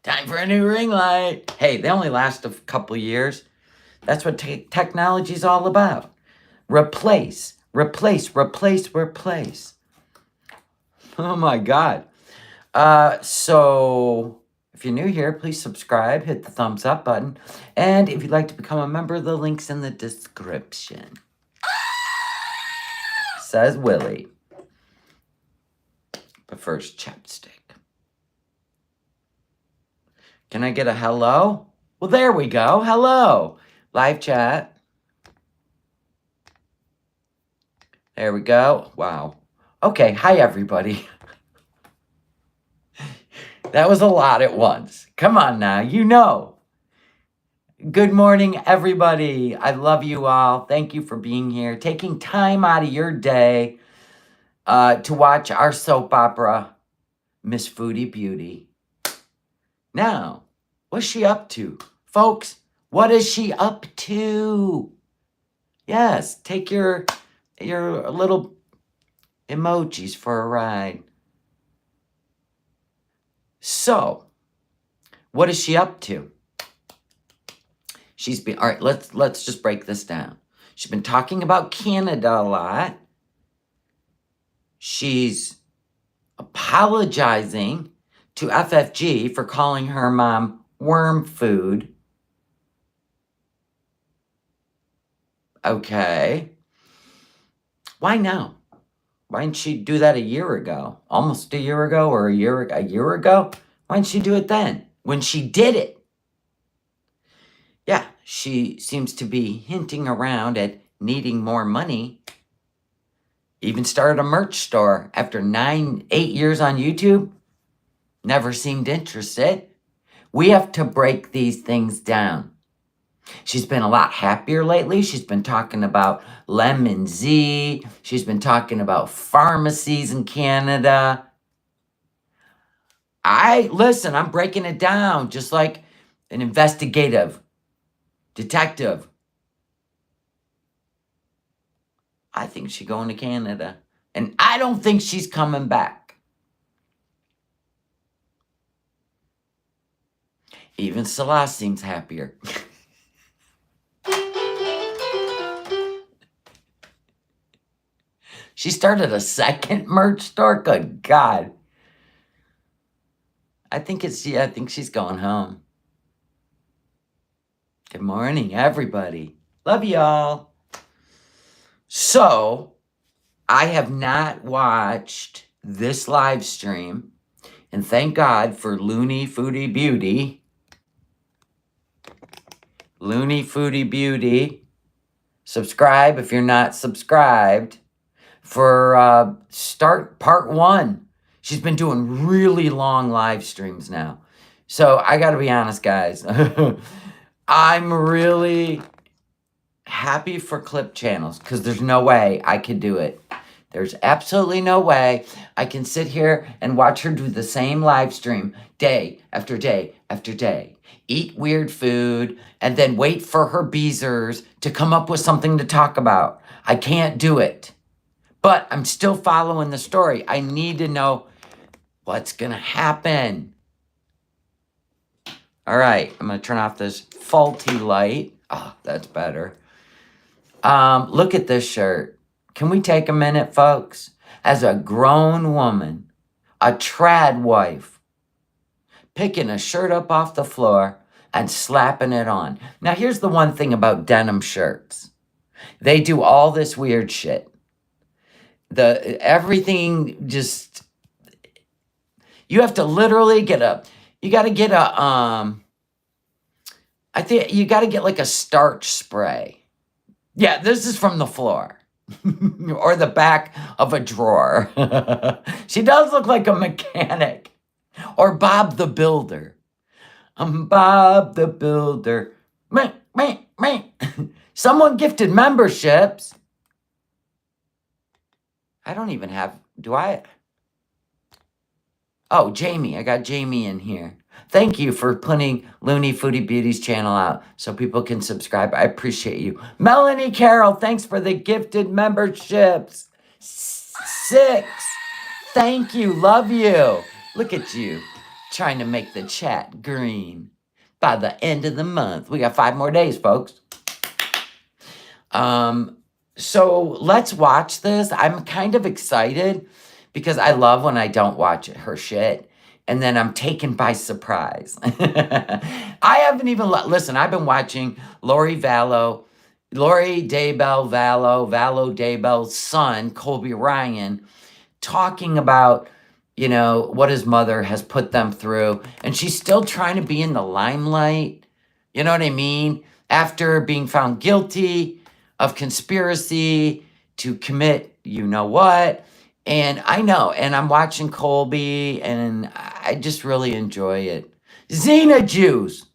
Time for a new ring light. Hey, they only last a couple years. That's what technology's all about. Replace, replace, replace, replace. Oh my God. So if you're new here, please subscribe, hit the thumbs up button. And if you'd like to become a member, the link's in the description. Says Willie. But first, chapstick. Can I get a hello? Well, there we go. Hello. Live chat. There we go. Wow. Okay. Hi, everybody. That was a lot at once. Come on now. You know. Good morning, everybody. I love you all. Thank you for being here, taking time out of your day to watch our soap opera, Miss Foodie Beauty. Now, what's she up to? Folks, what is she up to? Yes, take your little emojis for a ride. So, what is she up to? She's been, all right, let's just break this down. She's been talking about Canada a lot. She's apologizing to FFG for calling her mom worm food. Okay. Why now? Why didn't she do that a year ago? Almost a year ago or a year ago? Why didn't she do it then? When she did it. Yeah, she seems to be hinting around at needing more money. Even started a merch store after 8 years on YouTube. Never seemed interested. We have to break these things down. She's been a lot happier lately. She's been talking about Lemon Z. She's been talking about pharmacies in Canada. Listen, I'm breaking it down just like an investigative detective. I think she's going to Canada. And I don't think she's coming back. Even Salah seems happier. She started a second merch store? Good God. I think she's going home. Good morning, everybody. Love y'all. So, I have not watched this live stream, and thank God for Looney Foodie Beauty. Looney Foodie Beauty. Subscribe if you're not subscribed for start part 1. She's been doing really long live streams now. So I got to be honest, guys. I'm really happy for clip channels because there's no way I could do it. There's absolutely no way I can sit here and watch her do the same live stream day after day after day. Eat weird food and then wait for her beezers to come up with something to talk about. I can't do it. But I'm still following the story. I need to know what's going to happen. All right, I'm going to turn off this faulty light. Oh, that's better. Look at this shirt. Can we take a minute, folks? As a grown woman, a trad wife, picking a shirt up off the floor and slapping it on. Now, here's the one thing about denim shirts. They do all this weird shit. Everything just, you have to literally I think you got to get like a starch spray. Yeah, this is from the floor or the back of a drawer. She does look like a mechanic or Bob the Builder. I'm Bob the Builder. Meh, meh, meh. Someone gifted memberships. I don't even have, do I? Oh, Jamie. I got Jamie in here. Thank you for putting Looney Foodie Beauty's channel out so people can subscribe. I appreciate you. Melanie Carroll, thanks for the gifted memberships. 6. Thank you. Love you. Look at you. Trying to make the chat green by the end of the month. We got 5 more days, folks. So let's watch this. I'm kind of excited because I love when I don't watch her shit and then I'm taken by surprise. I haven't even listen, I've been watching Lori Daybell's son, Colby Ryan, talking about, you know, what his mother has put them through. And she's still trying to be in the limelight. You know what I mean? After being found guilty of conspiracy to commit you know what. And I know, and I'm watching Colby, and I just really enjoy it. Xena Juice.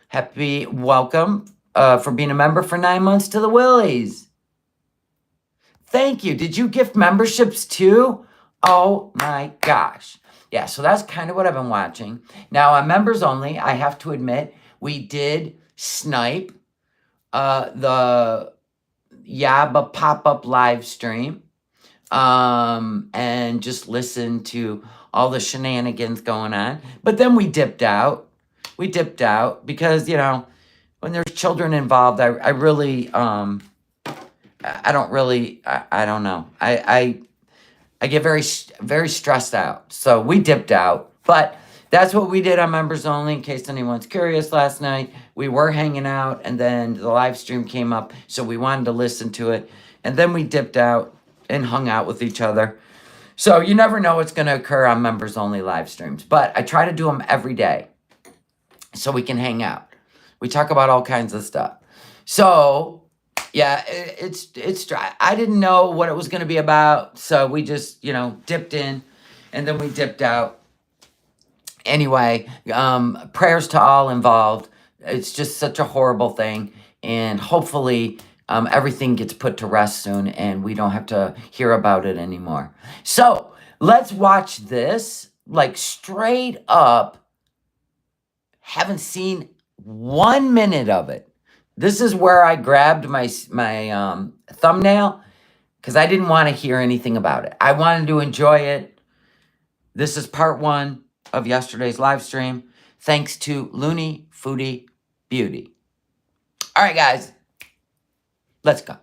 Happy welcome for being a member for 9 months to the Willies. Thank you. Did you gift memberships too? Oh my gosh. Yeah, so that's kind of what I've been watching. Now, on members only, I have to admit, we did snipe the Yaba pop-up live stream and just listen to all the shenanigans going on. But then we dipped out. Because, you know, when there's children involved, I really, I don't know. I get very, very stressed out. So we dipped out. But that's what we did on members only, in case anyone's curious. Last night, we were hanging out, and then the live stream came up, so we wanted to listen to it. And then we dipped out and hung out with each other. So you never know what's going to occur on members only live streams. But I try to do them every day so we can hang out. We talk about all kinds of stuff. So, yeah, it's dry. I didn't know what it was going to be about, so we just, you know, dipped in, and then we dipped out. Anyway, prayers to all involved. It's just such a horrible thing, and hopefully everything gets put to rest soon, and we don't have to hear about it anymore. So, let's watch this, like, straight up. Haven't seen 1 minute of it. This is where I grabbed my thumbnail because I didn't want to hear anything about it. I wanted to enjoy it. This is part 1 of yesterday's live stream. Thanks to Looney Foodie Beauty. All right, guys. Let's go.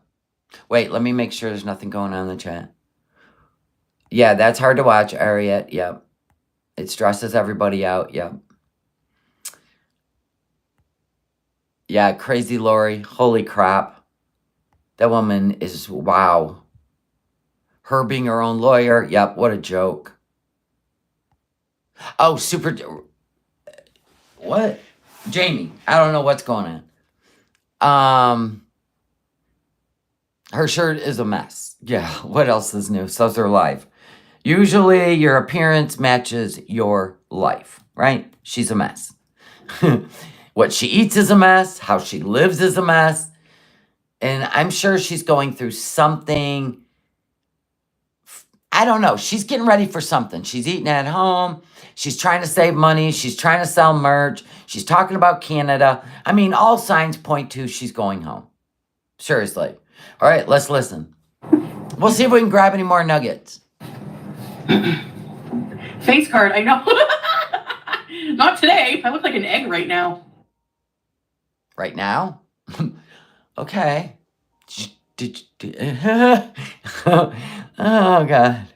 Wait, let me make sure there's nothing going on in the chat. Yeah, that's hard to watch, Ariette. Yep. It stresses everybody out. Yep. Yeah, crazy Lori. Holy crap. That woman is, wow. Her being her own lawyer. Yep, what a joke. Oh, super. What? Jamie, I don't know what's going on. Her shirt is a mess. Yeah, what else is new? So's her life. Usually your appearance matches your life, right? She's a mess. What she eats is a mess. How she lives is a mess. And I'm sure she's going through something. I don't know. She's getting ready for something. She's eating at home. She's trying to save money. She's trying to sell merch. She's talking about Canada. I mean, all signs point to she's going home. Seriously. All right, let's listen. We'll see if we can grab any more nuggets. Face card, I know. Not today. I look like an egg right now. Right now? Okay. Oh, God.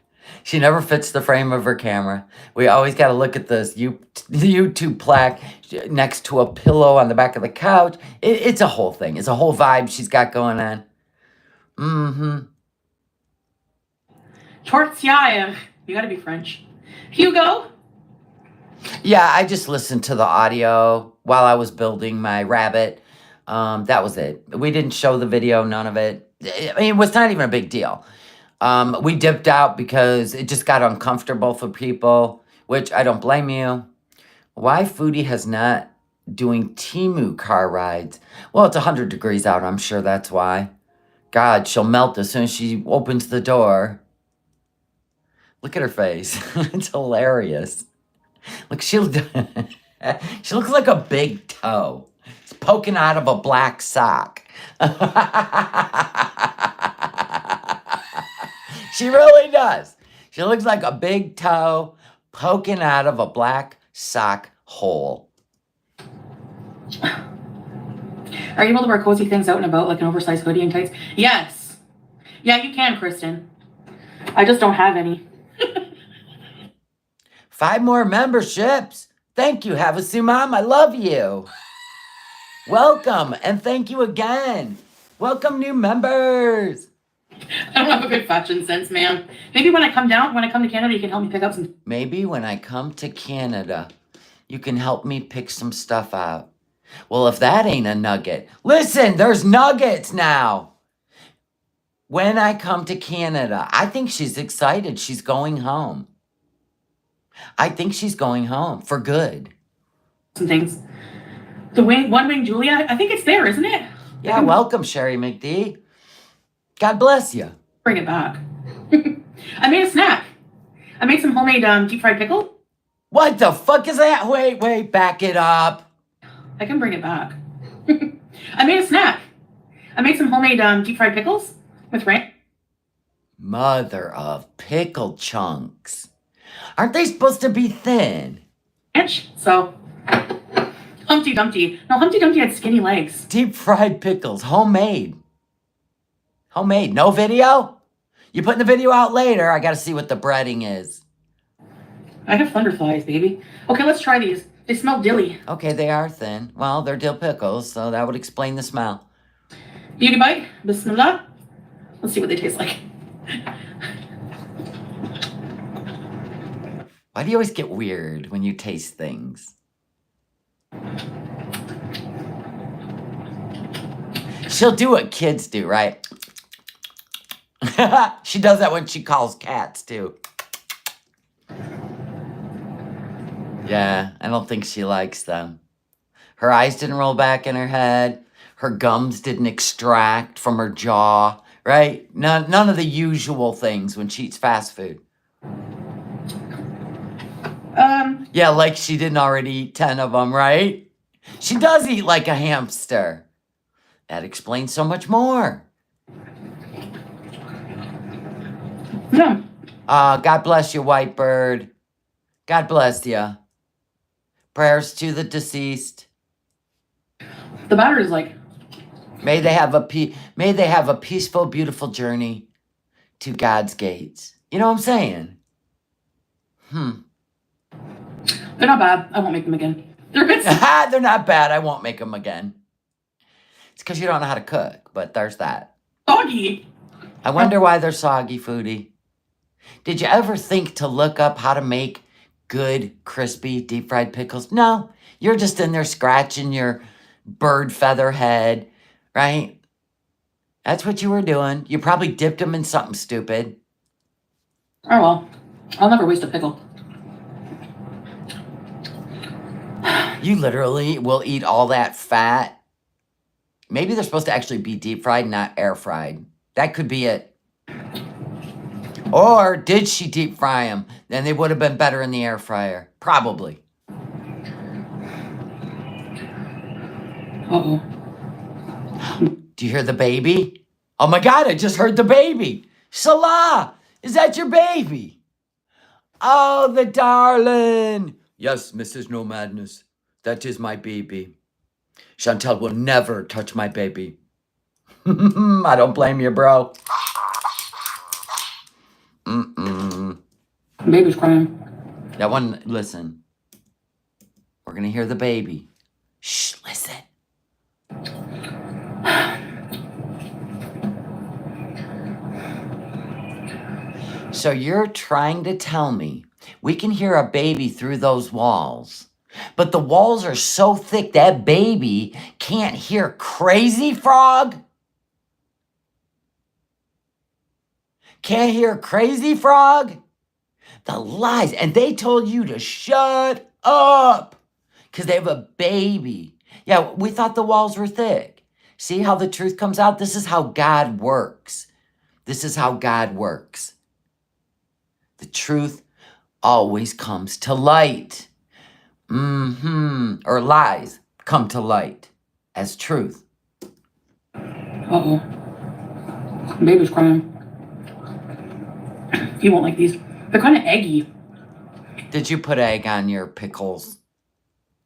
She never fits the frame of her camera. We always got to look at this YouTube plaque next to a pillow on the back of the couch. It's a whole thing. It's a whole vibe she's got going on. Mm-hmm. Tortilla. You got to be French. Hugo? Yeah, I just listened to the audio while I was building my rabbit. That was it. We didn't show the video, none of it. I mean, it was not even a big deal. We dipped out because it just got uncomfortable for people, which I don't blame you. Why Foodie has not doing Temu car rides? Well, it's 100 degrees out. I'm sure that's why. God, she'll melt as soon as she opens the door. Look at her face. It's hilarious. Look, she looks like a big toe. It's poking out of a black sock. She really does. She looks like a big toe poking out of a black sock hole. Are you able to wear cozy things out and about, like an oversized hoodie and tights? Yes. Yeah, you can, Kristen. I just don't have any. 5 more memberships. Thank you, Havasu Mom. I love you. Welcome, and thank you again. Welcome, new members. I don't have a good fashion sense, man. Maybe when I come to Canada, you can help me pick up some. Maybe when I come to Canada, you can help me pick some stuff out. Well, if that ain't a nugget. Listen, there's nuggets now. When I come to Canada, I think she's excited. She's going home. I think she's going home for good. Some things. The one wing Julia, I think it's there, isn't it? Yeah, welcome, Sherry McD. God bless you. Bring it back. I made a snack. I made some homemade deep fried pickle. What the fuck is that? Wait, back it up. I can bring it back. I made a snack. I made some homemade deep fried pickles with ranch. Mother of pickle chunks. Aren't they supposed to be thin? So, Humpty Dumpty. No, Humpty Dumpty had skinny legs. Deep fried pickles, homemade. Homemade, no video? You putting the video out later? I gotta see what the breading is. I have thunderflies, baby. Okay, let's try these. They smell dilly. Okay, they are thin. Well, they're dill pickles, so that would explain the smell. Beauty bite. Bismillah. Let's see what they taste like. Why do you always get weird when you taste things? She'll do what kids do, right? She does that when she calls cats, too. Yeah, I don't think she likes them. Her eyes didn't roll back in her head. Her gums didn't extract from her jaw, right? None of the usual things when she eats fast food. Yeah, like she didn't already eat 10 of them, right? She does eat like a hamster. That explains so much more. Yeah. God bless you, white bird. God bless you. Prayers to the deceased. The batter is like. May they have a peaceful, beautiful journey to God's gates. You know what I'm saying? They're not bad. I won't make them again. They're good. They're not bad. I won't make them again. It's because you don't know how to cook, but there's that. Soggy. I wonder why they're soggy, Foodie. Did you ever think to look up how to make good, crispy, deep fried pickles? No, you're just in there scratching your bird feather head, right? That's what you were doing. You probably dipped them in something stupid. Oh well, I'll never waste a pickle. You literally will eat all that fat. Maybe they're supposed to actually be deep fried, not air fried. That could be it. Or did she deep fry them? Then they would have been better in the air fryer. Probably. Uh-oh. Do you hear the baby? Oh my God, I just heard the baby. Salah, is that your baby? Oh, the darling. Yes, Mrs. No Madness. That is my baby. Chantel will never touch my baby. I don't blame you, bro. Baby's crying. That one, listen. We're going to hear the baby. Shh, listen. So you're trying to tell me we can hear a baby through those walls, but the walls are so thick that baby can't hear Crazy Frog? Can't hear Crazy Frog? The lies. And they told you to shut up because they have a baby. Yeah, we thought the walls were thick. See how the truth comes out? This is how God works. This is how God works. The truth always comes to light. Or lies come to light as truth. Uh-oh. Baby's crying. He won't like these. They're kind of eggy. Did you put egg on your pickles?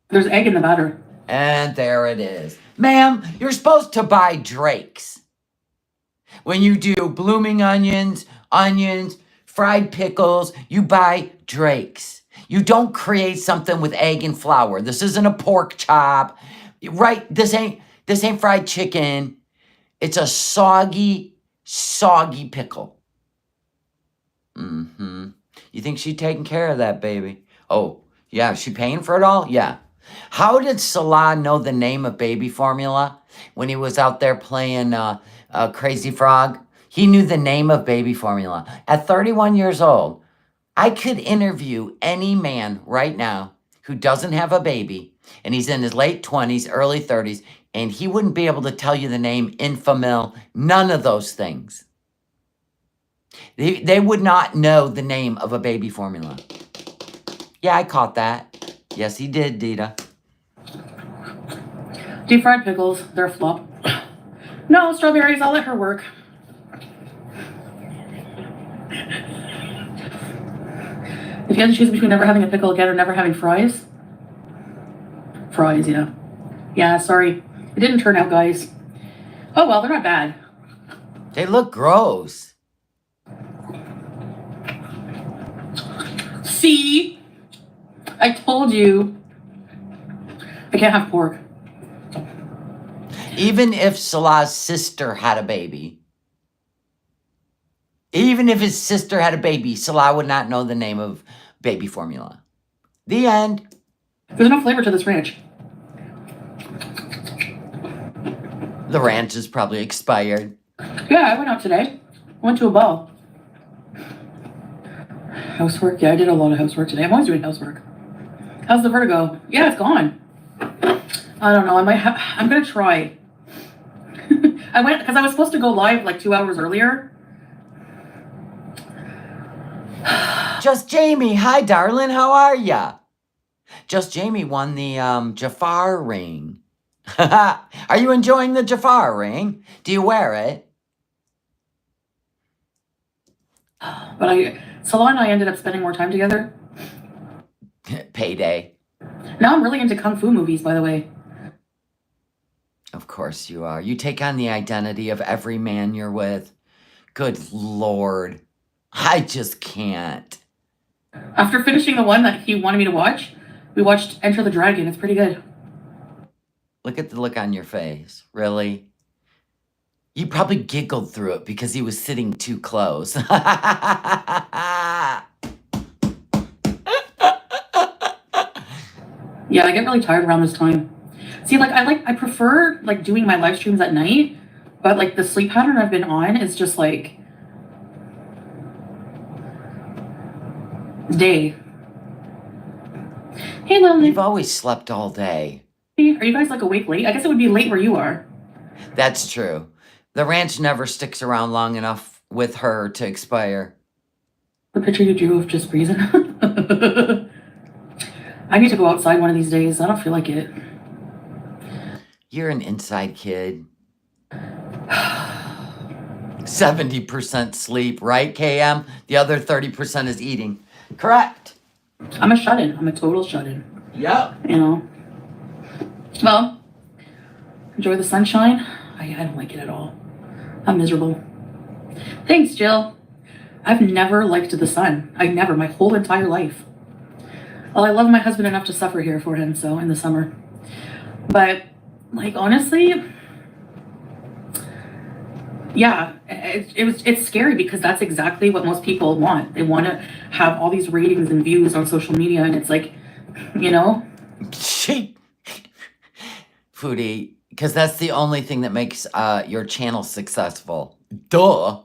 There's egg in the batter. And there it is. Ma'am, you're supposed to buy Drake's. When you do blooming onions, fried pickles, you buy Drake's. You don't create something with egg and flour. This isn't a pork chop. Right? This ain't fried chicken. It's a soggy pickle. Mm-hmm. You think she's taking care of that, baby? Oh, yeah. Is she paying for it all? Yeah. How did Salah know the name of baby formula when he was out there playing Crazy Frog? He knew the name of baby formula. At 31 years old, I could interview any man right now who doesn't have a baby, and he's in his late 20s, early 30s, and he wouldn't be able to tell you the name Infamil, none of those things. They would not know the name of a baby formula. Yeah, I caught that. Yes, he did, Dita. Deep fried pickles, they're a flop. No, strawberries, I'll let her work. If you had to choose between never having a pickle again or never having fries. Fries, yeah. Yeah, sorry. It didn't turn out, guys. Oh well, they're not bad. They look gross. See? I told you. I can't have pork. Even if Salah's sister had a baby, Salah would not know the name of baby formula. The end. There's no flavor to this ranch. The ranch is probably expired. Yeah, I went out today. Went to a ball. Housework? Yeah, I did a lot of housework today. I'm always doing housework. How's the vertigo? Yeah, it's gone. I don't know. I'm going to try. I went, because I was supposed to go live like 2 hours earlier. Just Jamie. Hi, darling. How are ya? Just Jamie won the Jafar ring. Are you enjoying the Jafar ring? Do you wear it? But Salah and I ended up spending more time together. Payday. Now I'm really into kung fu movies, by the way. Of course you are. You take on the identity of every man you're with. Good Lord. I just can't. After finishing the one that he wanted me to watch, we watched Enter the Dragon. It's pretty good. Look at the look on your face. Really? You probably giggled through it because he was sitting too close. Yeah, I get really tired around this time. See, I prefer like doing my live streams at night, but like the sleep pattern I've been on is just like day. Hey, Lily. You've always slept all day. Are you guys like awake late? I guess it would be late where you are. That's true. The ranch never sticks around long enough with her to expire. The picture you drew of just freezing. I need to go outside one of these days. I don't feel like it. You're an inside kid. 70% sleep, right, KM? The other 30% is eating. Correct. I'm a shut-in. I'm a total shut-in. Yep. You know? Well, enjoy the sunshine. I don't like it at all. I'm miserable. Thanks, Jill. I've never liked the sun. My whole entire life. Well, I love my husband enough to suffer here for him, so in the summer. But, like, honestly, yeah, it's scary because that's exactly what most people want. They want to have all these ratings and views on social media, and it's like, you know? Foodie, because that's the only thing that makes your channel successful. Duh.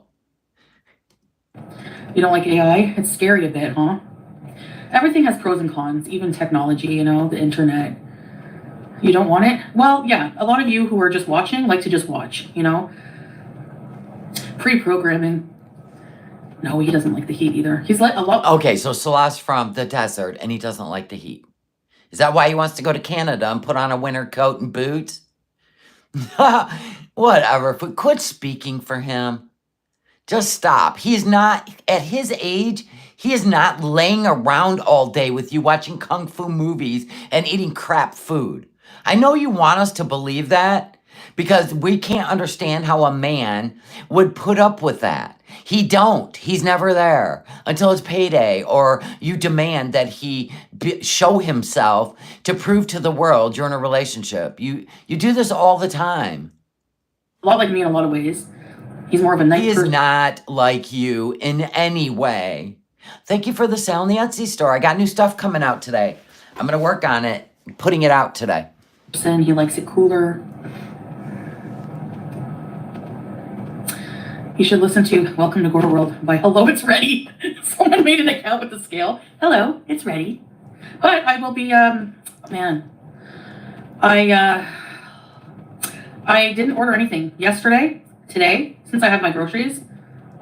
You don't like AI? It's scary a bit, huh? Everything has pros and cons, even technology, you know, the internet. You don't want it? Well, yeah, a lot of you who are just watching like to just watch, you know? Pre-programming. No, he doesn't like the heat either. He's like a lot. Okay, so Salah's from the desert and he doesn't like the heat. Is that why he wants to go to Canada and put on a winter coat and boots? Whatever. Quit speaking for him. Just stop. He's not, at his age, He is not laying around all day with you watching kung fu movies and eating crap food. I know you want us to believe that because we can't understand how a man would put up with that. He don't. He's never there until it's payday or you demand that he show himself to prove to the world you're in a relationship. You do this all the time. A lot like me in a lot of ways. He's more of a nice He is person. not like you in any way. Thank you for the sale in the Etsy store. I got new stuff coming out today. I'm going to work on it, putting it out today. He likes it cooler. You should listen to Welcome to Gordo World by Hello, It's Ready. Someone made an account with the scale. Hello, it's ready. But I will be, man, I didn't order anything yesterday, today, since I have my groceries.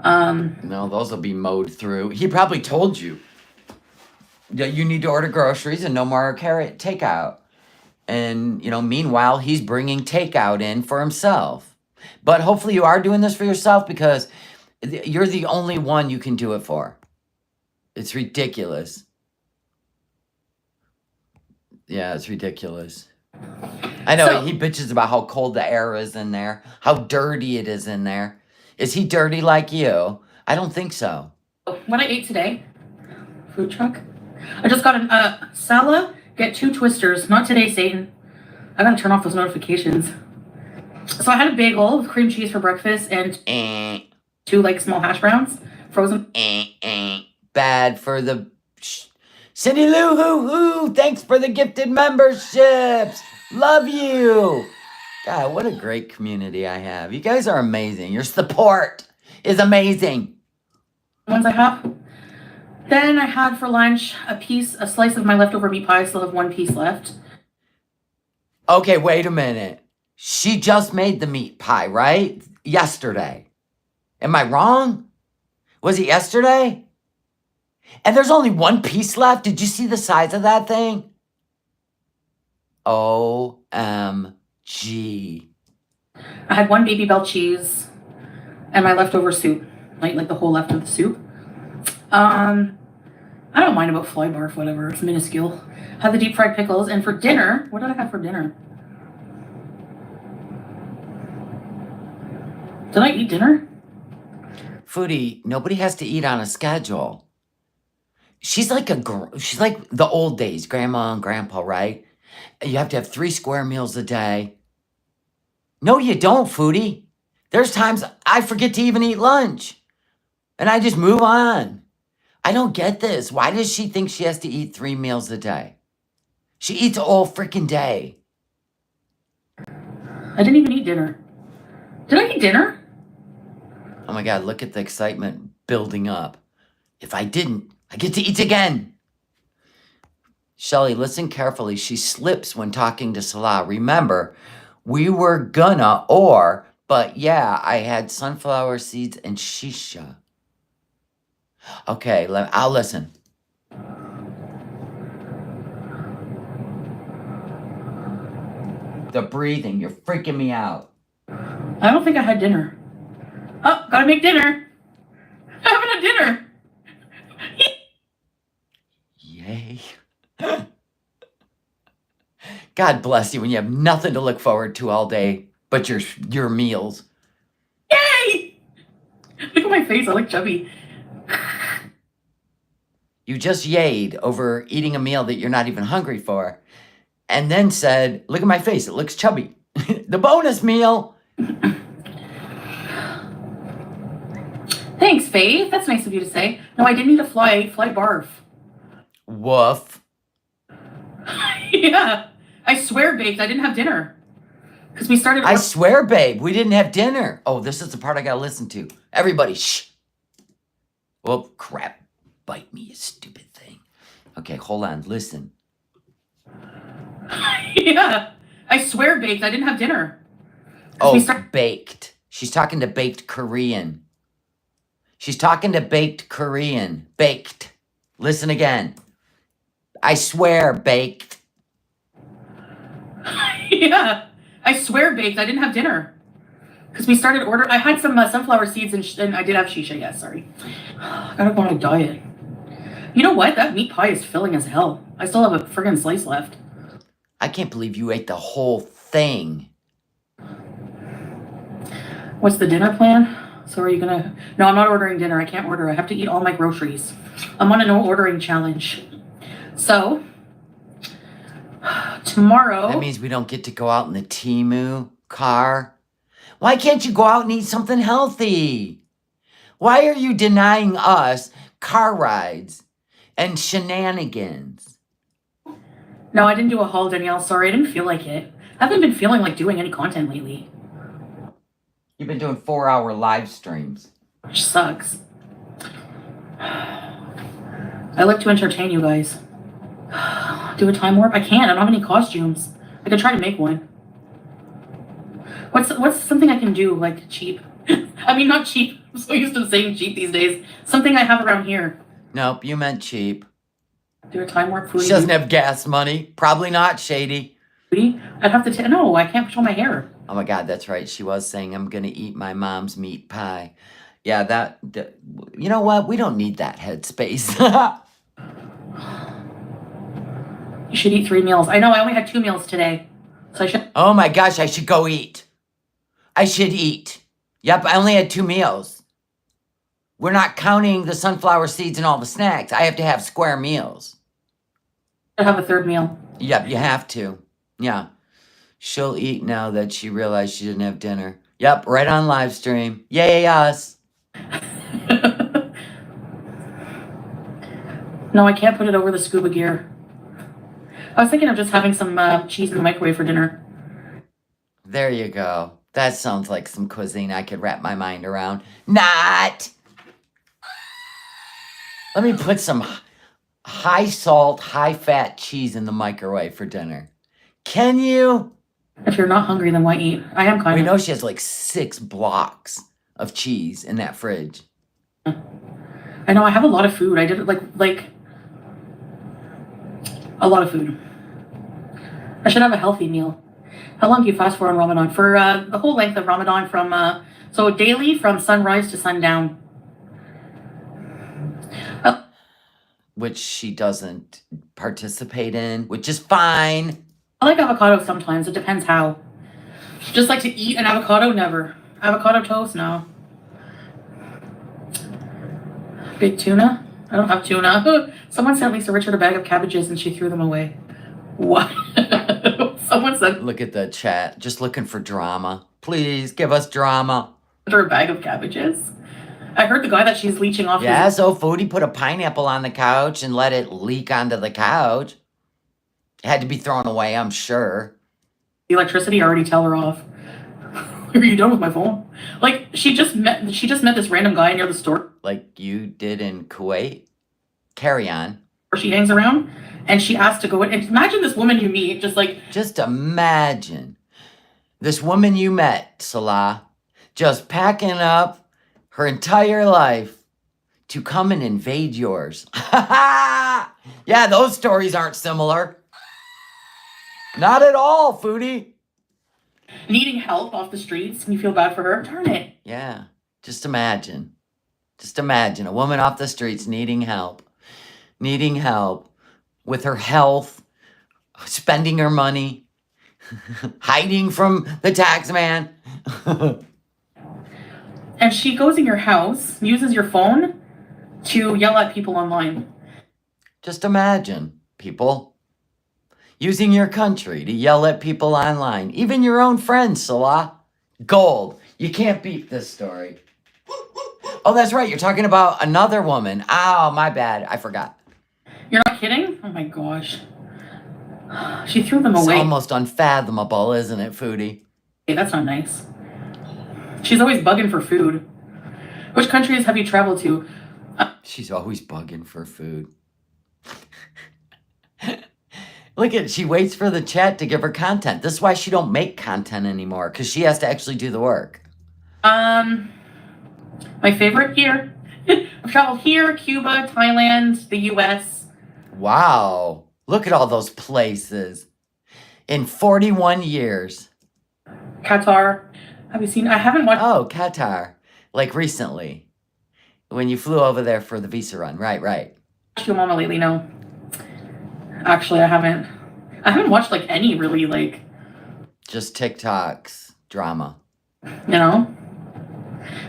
No, those will be mowed through. He probably told you that you need to order groceries and no more carrot takeout. And, meanwhile, he's bringing takeout in for himself. But hopefully you are doing this for yourself because you're the only one you can do it for. It's ridiculous. Yeah, it's ridiculous. I know, he bitches about how cold the air is in there, how dirty it is in there. Is he dirty like you? I don't think so. What I ate today, food truck, I just got a Sala, get 2 twisters. Not today, Satan. I gotta turn off those notifications. So I had a bagel with cream cheese for breakfast and 2 like small hash browns, frozen. Bad for the... Cindy Lou, hoo, thanks for the gifted memberships. Love you. God, what a great community I have. You guys are amazing. Your support is amazing. Ones I have. Then I had for lunch a slice of my leftover meat pie. I still have 1 piece left. Okay, wait a minute. She just made the meat pie, right? Yesterday. Am I wrong? Was it yesterday? And there's only 1 piece left. Did you see the size of that thing? OMG. I had 1 Baby Bell cheese and my leftover soup, like the whole left of the soup. I don't mind about fly barf, whatever. It's minuscule. Had the deep fried pickles, and for dinner, what did I have for dinner? Did I eat dinner? Foodie, nobody has to eat on a schedule. She's like the old days, grandma and grandpa, right? You have to have 3 square meals a day. No, you don't, Foodie. There's times I forget to even eat lunch. And I just move on. I don't get this. Why does she think she has to eat 3 meals a day? She eats all freaking day. I didn't even eat dinner. Did I eat dinner? Oh my God, look at the excitement building up. If I didn't, I get to eat again. Shelly, listen carefully. She slips when talking to Salah. Remember, we were gonna but yeah, I had sunflower seeds and shisha. Okay, I'll listen. The breathing, you're freaking me out. I don't think I had dinner. Oh, gotta make dinner. I haven't had dinner. Yay. God bless you when you have nothing to look forward to all day but your meals. Yay! Look at my face, I look chubby. You just yayed over eating a meal that you're not even hungry for, and then said, look at my face, it looks chubby. The bonus meal. Thanks, Faith. That's nice of you to say. No, I didn't eat a fly barf. Woof. Yeah, I swear, baked, I didn't have dinner. Because we started... I swear, babe, we didn't have dinner. Oh, this is the part I gotta listen to. Everybody, shh. Well, crap. Bite me, you stupid thing. Okay, hold on, listen. Yeah, I swear, baked, I didn't have dinner. Oh, baked. She's talking to baked Korean. She's talking to baked Korean. Baked. Listen again. I swear, baked. Yeah, I swear, baked, I didn't have dinner. Because we started ordering... I had some sunflower seeds and I did have shisha, yes, sorry. I gotta go on a diet. You know what? That meat pie is filling as hell. I still have a friggin' slice left. I can't believe you ate the whole thing. What's the dinner plan? So are you gonna... No, I'm not ordering dinner. I can't order. I have to eat all my groceries. I'm on a no ordering challenge. So, tomorrow... That means we don't get to go out in the Temu car. Why can't you go out and eat something healthy? Why are you denying us car rides and shenanigans? No, I didn't do a haul, Danielle. Sorry, I didn't feel like it. I haven't been feeling like doing any content lately. You've been doing 4-hour live streams. Which sucks. I like to entertain you guys. Do a time warp? I can't. I don't have any costumes. I could try to make one. What's something I can do, like, cheap? I mean, not cheap. I'm so used to saying cheap these days. Something I have around here. Nope, you meant cheap. Do a time warp foodie. She doesn't have gas money. Probably not, Shady. Foodie? I'd have to... No, I can't control my hair. Oh my God, that's right. She was saying, I'm going to eat my mom's meat pie. Yeah, that you know what? We don't need that headspace. You should eat 3 meals. I know, I only had 2 meals today. So I should... Oh my gosh, I should go eat. I should eat. Yep, I only had 2 meals. We're not counting the sunflower seeds and all the snacks. I have to have square meals. I have a 3rd meal. Yep, you have to. Yeah. She'll eat now that she realized she didn't have dinner. Yep, right on live stream. Yay, us. No, I can't put it over the scuba gear. I was thinking of just having some cheese in the microwave for dinner. There you go. That sounds like some cuisine I could wrap my mind around. Not! Let me put some high salt, high fat cheese in the microwave for dinner. Can you? If you're not hungry, then why eat? I am kind of... We know she has like 6 blocks of cheese in that fridge. I know, I have a lot of food. I did it like a lot of food. I should have a healthy meal. How long do you fast for in Ramadan? For the whole length of Ramadan from, so daily from sunrise to sundown. Which she doesn't participate in, which is fine. I like avocado sometimes. It depends how. Just like to eat an avocado? Never. Avocado toast? No. Big tuna? I don't have tuna. Someone sent Lisa Richard a bag of cabbages and she threw them away. What? Someone sent Look at the chat. Just looking for drama. Please give us drama. her a bag of cabbages. I heard the guy that she's leeching off. Yeah, so Foodie put a pineapple on the couch and let it leak onto the couch. It had to be thrown away, I'm sure. The electricity already tell her off. Are you done with my phone? Like she just met this random guy near the store. Like you did in Kuwait. Carry on. Where she hangs around, and she asked to go in. And imagine this woman you meet, Just imagine this woman you met, Salah, just packing up her entire life to come and invade yours. Yeah, those stories aren't similar. Not at all, Foodie. needing help off the streets, and you feel bad for her. Darn it. Yeah, just imagine. Just imagine a woman off the streets needing help with her health, spending her money, hiding from the tax man. And she goes in your house, uses your phone to yell at people online. Just imagine, people, using your country to yell at people online, even your own friends, Salah. Gold. You can't beat this story. Oh, that's right. You're talking about another woman. Oh, my bad. I forgot. You're not kidding? Oh my gosh. She threw them It's away. almost unfathomable, isn't it, Foodie? Hey, that's not nice. She's always bugging for food. Which countries have you traveled to? She's always bugging for food. Look at, she waits for the chat to give her content. This is why she don't make content anymore, because she has to actually do the work. My favorite here. I've traveled here, Cuba, Thailand, the US. Wow. Look at all those places. In 41 years. Qatar. Have you seen? I haven't watched. Oh, Qatar. Like recently. When you flew over there for the visa run. Right. Your mama lately? No. Actually, I haven't. I haven't watched like any really like. Just TikToks drama. You know,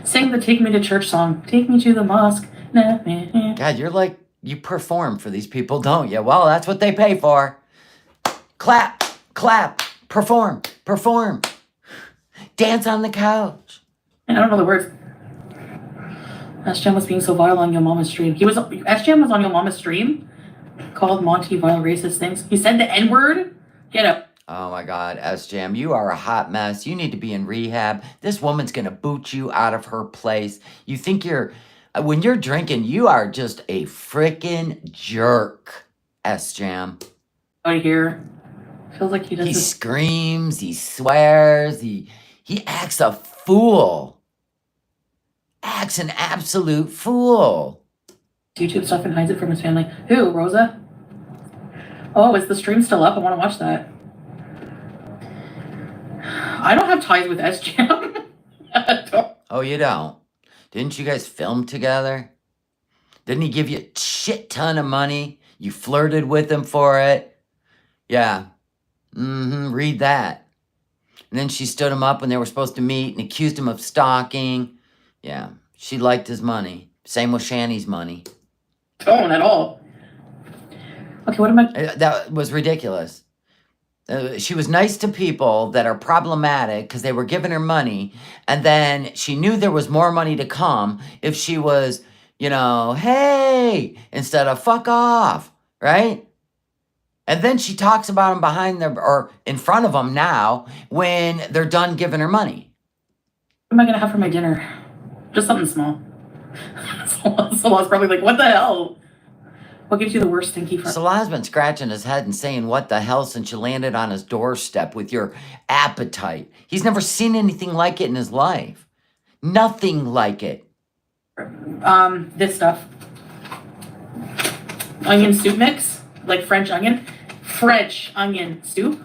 sing the "Take Me to Church" song. Take me to the mosque. God, you're like, you perform for these people, don't you? Well, that's what they pay for. Clap, clap, perform, perform. Dance on the couch. And I don't know the words. SJM was being so vile on Yo Mama's stream. SJM was on Yo Mama's stream, called Monty vile racist things. He said the N-word. Get up. Oh my God, SJM, you are a hot mess. You need to be in rehab. This woman's gonna boot you out of her place. You think when you're drinking, you are just a freaking jerk, SJM. Out of here. Feels like he does. He screams, he swears, he acts a fool. Acts an absolute fool. YouTube stuff and hides it from his family. Who, Rosa? Oh, is the stream still up? I want to watch that. I don't have ties with SJM. Oh, you don't? Didn't you guys film together? Didn't he give you a shit ton of money? You flirted with him for it? Yeah. Read that. And then she stood him up when they were supposed to meet and accused him of stalking. Yeah, she liked his money. Same with Shani's money. Don't at all. Okay, what am I? That was ridiculous. She was nice to people that are problematic because they were giving her money. And then she knew there was more money to come if she was, hey, instead of fuck off, right? And then she talks about them behind them or in front of them now when they're done giving her money. What am I going to have for my dinner? Just something small. Salah's probably like, what the hell? What gives you the worst stinky fart? Salah's been scratching his head and saying, what the hell, since you landed on his doorstep with your appetite. He's never seen anything like it in his life. Nothing like it. This stuff. Onion soup mix, like French onion soup.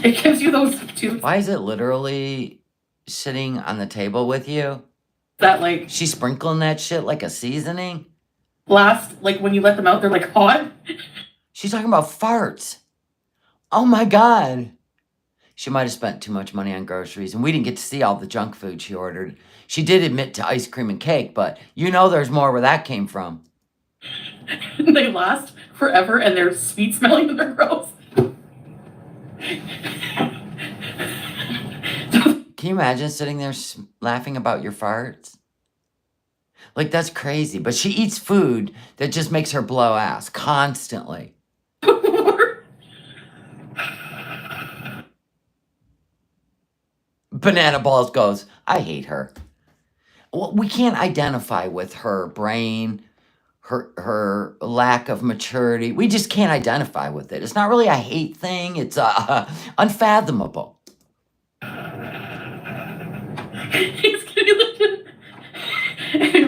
It gives you those two. Why is it literally sitting on the table with you? That like... She's sprinkling that shit like a seasoning? Like when you let them out, they're like hot. She's talking about farts. Oh my God. She might have spent too much money on groceries, and we didn't get to see all the junk food she ordered. She did admit to ice cream and cake, but there's more where that came from. They last forever, and they're sweet smelling and they're gross. Can you imagine sitting there laughing about your farts? Like, that's crazy. But she eats food that just makes her blow ass constantly. Banana Balls goes, I hate her. Well, we can't identify with her brain, her lack of maturity. We just can't identify with it. It's not really a hate thing. It's unfathomable. He's getting legit.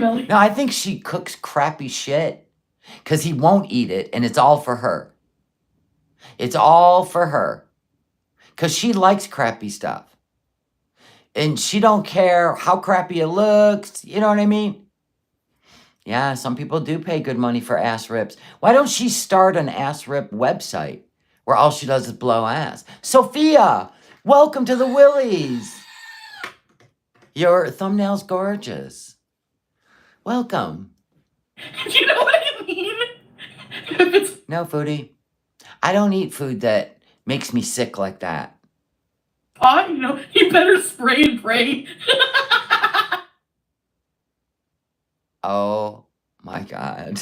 No, I think she cooks crappy shit because he won't eat it, and it's all for her. It's all for her because she likes crappy stuff. And she don't care how crappy it looks. You know what I mean? Yeah, some people do pay good money for ass rips. Why don't she start an ass rip website where all she does is blow ass? Sophia, welcome to the Willies. Your thumbnail's gorgeous. Welcome. You know what I mean? No, Foodie. I don't eat food that makes me sick like that. You better spray and pray. Oh my God.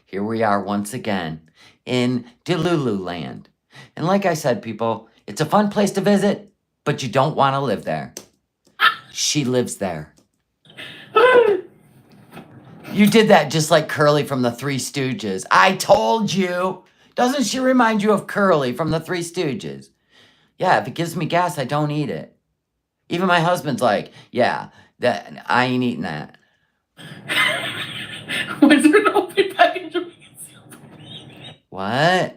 Here we are once again in Delulu land. And like I said, people, it's a fun place to visit, but you don't want to live there. She lives there. You did that just like Curly from the Three Stooges. I told you. Doesn't she remind you of Curly from the Three Stooges? Yeah, if it gives me gas, I don't eat it. Even my husband's like, yeah, that I ain't eating that. Why is there an open package of What?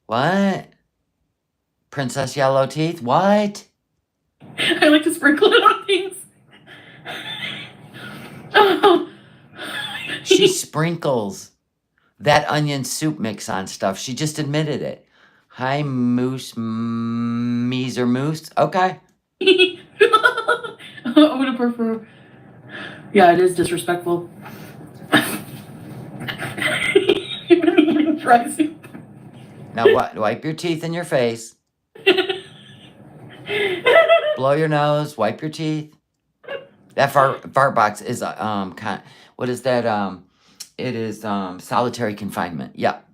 What? Princess Yellow Teeth? What? I like to sprinkle it on things. Oh. She sprinkles that onion soup mix on stuff. She just admitted it. Hi, Moose, Mees or Moose. Okay. I would prefer. Yeah, it is disrespectful. Dry soup. Now wipe your teeth and your face. Blow your nose. Wipe your teeth. That fart box is what is that? It is solitary confinement. Yep.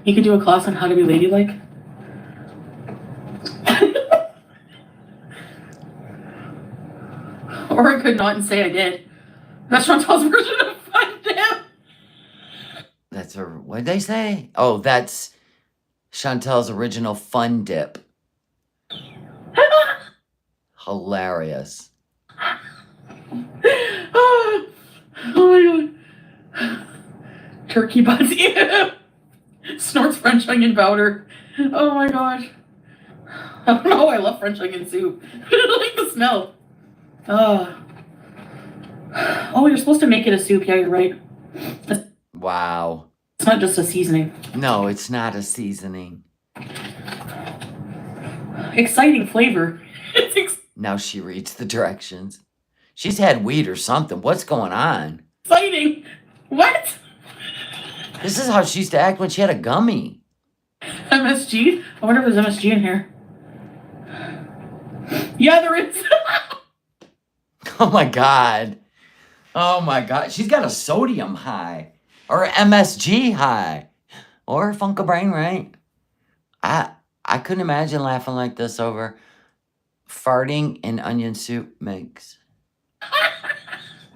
You could do a class on how to be ladylike. Or I could not and say I did. That's Chantal's version of fun dip. That's what'd they say? Oh, that's Chantel's original fun dip. Hilarious. Oh my god. Turkey butts. Ew. Snorts French onion powder. Oh my gosh. I don't know. I love French onion soup. I like the smell. Oh, you're supposed to make it a soup. Yeah, you're right. Wow. It's not just a seasoning. No, it's not a seasoning. Exciting flavor. Now she reads the directions. She's had weed or something. What's going on? Exciting. What? This is how she used to act when she had a gummy. MSG? I wonder if there's MSG in here. Yeah, there is. Oh my god. Oh my god. She's got a sodium high. Or MSG high. Or Funka Brain, right? I couldn't imagine laughing like this over farting and onion soup mix.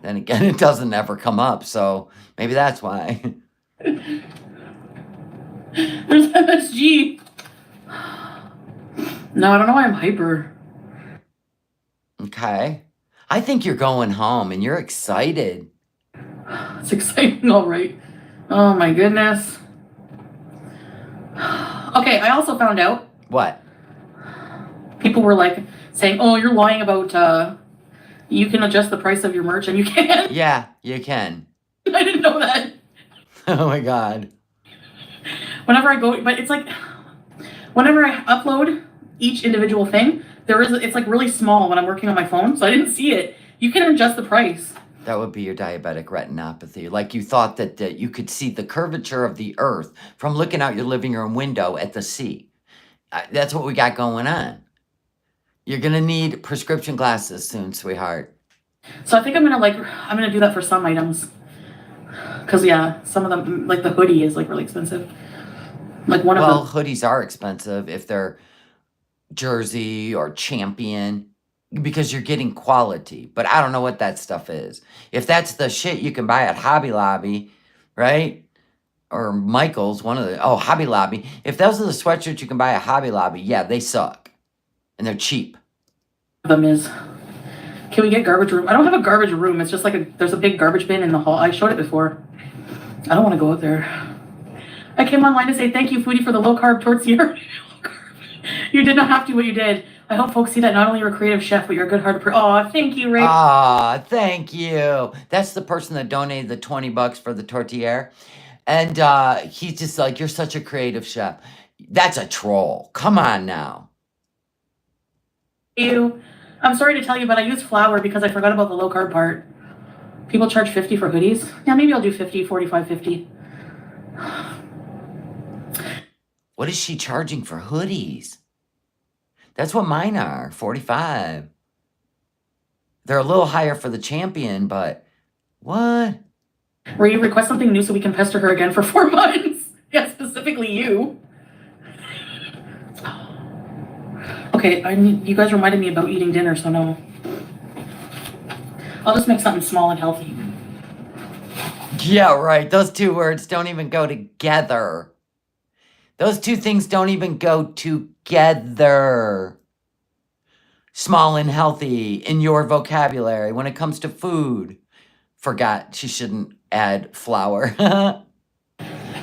Then again, it doesn't ever come up, so maybe that's why. There's MSG. No, I don't know why I'm hyper. Okay. I think you're going home and you're excited. It's exciting, all right. Oh my goodness. Okay, I also found out. What? People were like saying, "Oh, you're lying about you can adjust the price of your merch," and you can. Yeah, you can. I didn't know that. Oh my god. Whenever I go, but it's like whenever I upload each individual thing, it's like really small when I'm working on my phone, so I didn't see it. You can adjust the price. That would be your diabetic retinopathy. Like you thought that you could see the curvature of the earth from looking out your living room window at the sea. That's what we got going on. You're going to need prescription glasses soon, sweetheart. So I think I'm gonna do that for some items. Because, yeah, some of them, like the hoodie is like really expensive. Like one of them. Well, hoodies are expensive if they're Jersey or Champion, because you're getting quality. But I don't know what that stuff is. If that's the shit you can buy at Hobby Lobby, right? Or Michael's, Hobby Lobby. If those are the sweatshirts you can buy at Hobby Lobby, yeah, they suck. And they're cheap. Them is, can we get garbage room? I don't have a garbage room. It's just like there's a big garbage bin in the hall. I showed it before. I don't want to go out there. I came online to say thank you, Foodie, for the low carb tortilla. You did not have to, but you did. I hope folks see that not only you're a creative chef, but you're a good-hearted person. Aw, thank you, Ray. Ah, thank you. That's the person that donated the $20 for the tortilla. And he's just like, you're such a creative chef. That's a troll. Come on now. I'm sorry to tell you, but I used flour because I forgot about the low carb part. People charge $50 for hoodies. Yeah, maybe I'll do 50, 45, 50. What is she charging for hoodies? That's what mine are, 45. They're a little higher for the Champion, but what? Ray, request something new so we can pester her again for 4 months. Yeah, specifically you. Okay, you guys reminded me about eating dinner, so no. I'll just make something small and healthy. Yeah, right. Those two words don't even go together. Those two things don't even go together. Small and healthy in your vocabulary when it comes to food. Forgot she shouldn't add flour.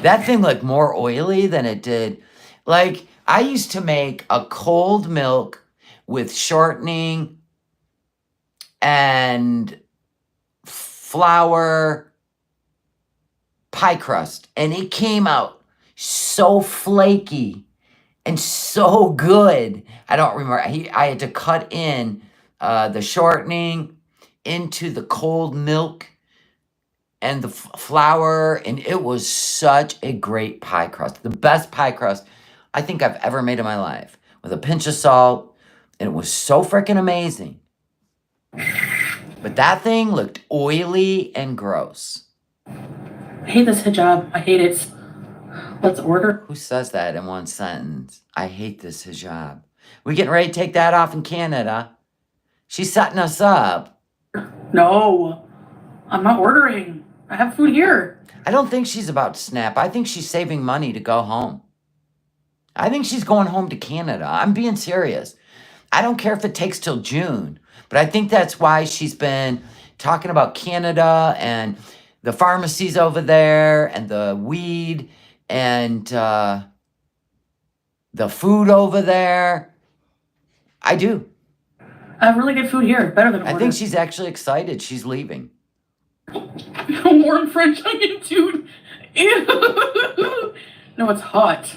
That thing looked more oily than it did. Like, I used to make a cold milk with shortening and flour pie crust, and it came out so flaky and so good. I don't remember. I had to cut in the shortening into the cold milk and the flour, and it was such a great pie crust. The best pie crust I think I've ever made in my life, with a pinch of salt, and it was so freaking amazing. But that thing looked oily and gross. I hate this hijab. I hate it. Let's order. Who says that in one sentence? I hate this hijab. We getting ready to take that off in Canada. She's setting us up. No, I'm not ordering. I have food here. I don't think she's about to snap. I think she's saving money to go home. I think she's going home to Canada. I'm being serious. I don't care if it takes till June, but I think that's why she's been talking about Canada and the pharmacies over there and the weed and the food over there. I do. I have really good food here. Better than order. I think she's actually excited. She's leaving. Warm French onion, dude. Ew. No, it's hot.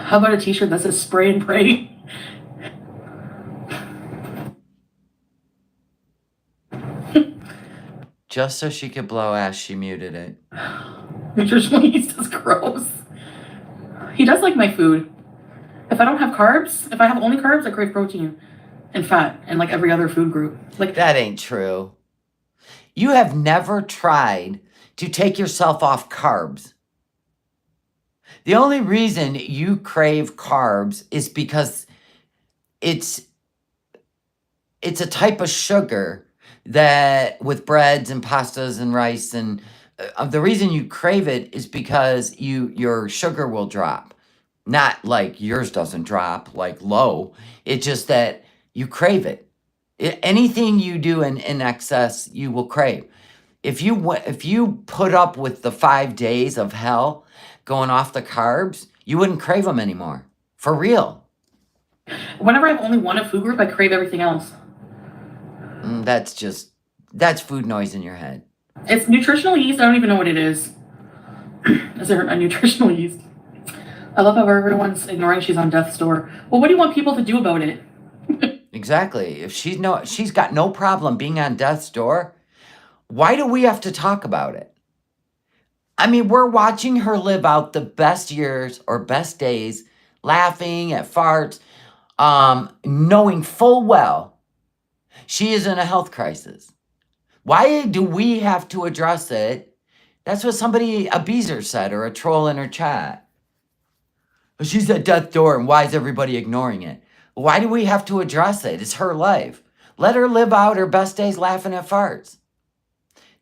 How about a t-shirt that says spray and pray? Just so she could blow ass, she muted it. Nutritional yeast is gross. He does like my food. If I don't have carbs, if I have only carbs, I crave protein and fat and like every other food group. Like that ain't true. You have never tried to take yourself off carbs. The only reason you crave carbs is because it's a type of sugar that with breads and pastas and rice, and the reason you crave it is because your sugar will drop. Not like yours doesn't drop, like low. It's just that you crave it. Anything you do in excess, you will crave. If you put up with the 5 days of hell going off the carbs, you wouldn't crave them anymore. For real. Whenever I have only one food group, I crave everything else. That's food noise in your head. It's nutritional yeast. I don't even know what it is. Is there a nutritional yeast? I love how everyone's ignoring she's on death's door. Well, what do you want people to do about it? Exactly. If she's got no problem being on death's door, why do we have to talk about it? I mean, we're watching her live out the best years or best days, laughing at farts, knowing full well she is in a health crisis. Why do we have to address it? That's what a beezer said, or a troll in her chat. She's at death's door, and why is everybody ignoring it? Why do we have to address it? It's her life. Let her live out her best days laughing at farts.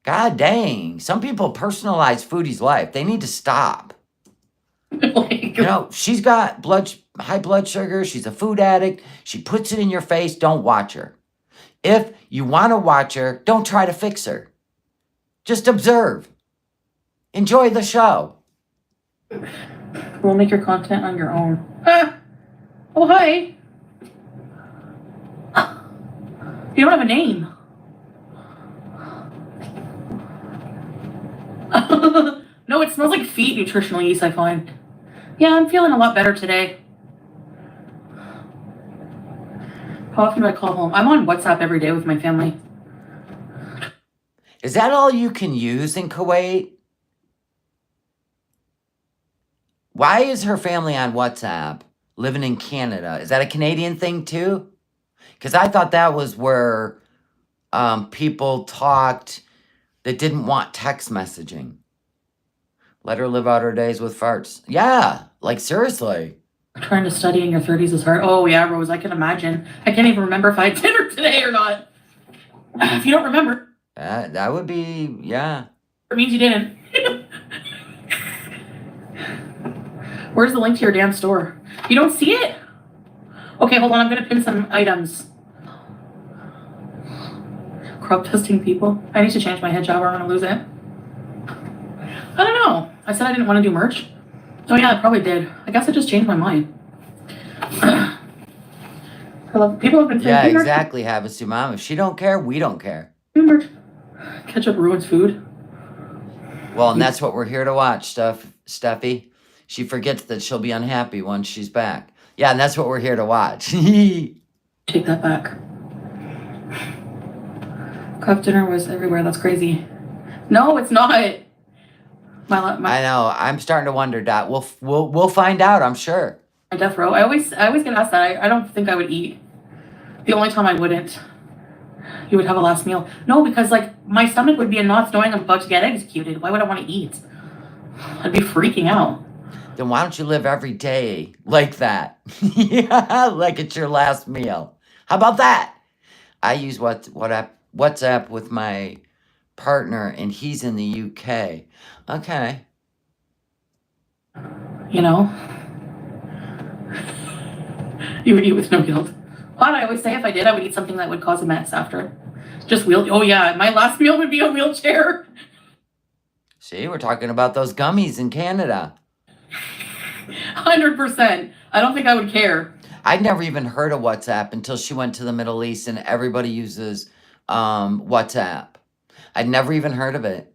God dang. Some people personalize Foodie's life. They need to stop. She's got high blood sugar. She's a food addict. She puts it in your face. Don't watch her. If you want to watch her, don't try to fix her. Just observe. Enjoy the show. We'll make your content on your own. Oh, hi. You don't have a name. No, it smells like feet nutritional yeast, I find. Yeah, I'm feeling a lot better today. How often do I call home? I'm on WhatsApp every day with my family. Is that all you can use in Kuwait? Why is her family on WhatsApp living in Canada? Is that a Canadian thing too? Because I thought that was where people talked that didn't want text messaging. Let her live out her days with farts. Yeah, like seriously. Trying to study in your 30s is hard. Oh yeah, Rose, I can imagine. I can't even remember if I had dinner today or not. If you don't remember. That would be, yeah. It means you didn't. Where's the link to your damn store? You don't see it? Okay, hold on. I'm going to pin some items. Crop testing people. I need to change my hijab or I'm gonna lose it. I don't know. I said I didn't want to do merch. Oh yeah, I probably did. I guess I just changed my mind. People have been saying, Yeah, "Do merch, exactly, Havasu Mom. If she don't care, we don't care. do merch." Ketchup ruins food. Well, and that's what we're here to watch, Steffi. She forgets that she'll be unhappy once she's back. Yeah, and that's what we're here to watch. Take that back. Cup dinner was everywhere. That's crazy. No, it's not. I know. I'm starting to wonder, Dot. We'll find out, I'm sure. My death row. I always get asked that. I don't think I would eat. The only time I wouldn't, you would have a last meal. No, because like my stomach would be in knots knowing I'm about to get executed. Why would I want to eat? I'd be freaking out. Then why don't you live every day like that? Yeah, like it's your last meal. How about that? I use WhatsApp with my partner, and he's in the UK. Okay. You know? You would eat with no guilt. But I always say if I did, I would eat something that would cause a mess after. Just oh yeah, my last meal would be a wheelchair. See, we're talking about those gummies in Canada. 100%. I don't think I would care. I'd never even heard of WhatsApp until she went to the Middle East and everybody uses WhatsApp. I'd never even heard of it.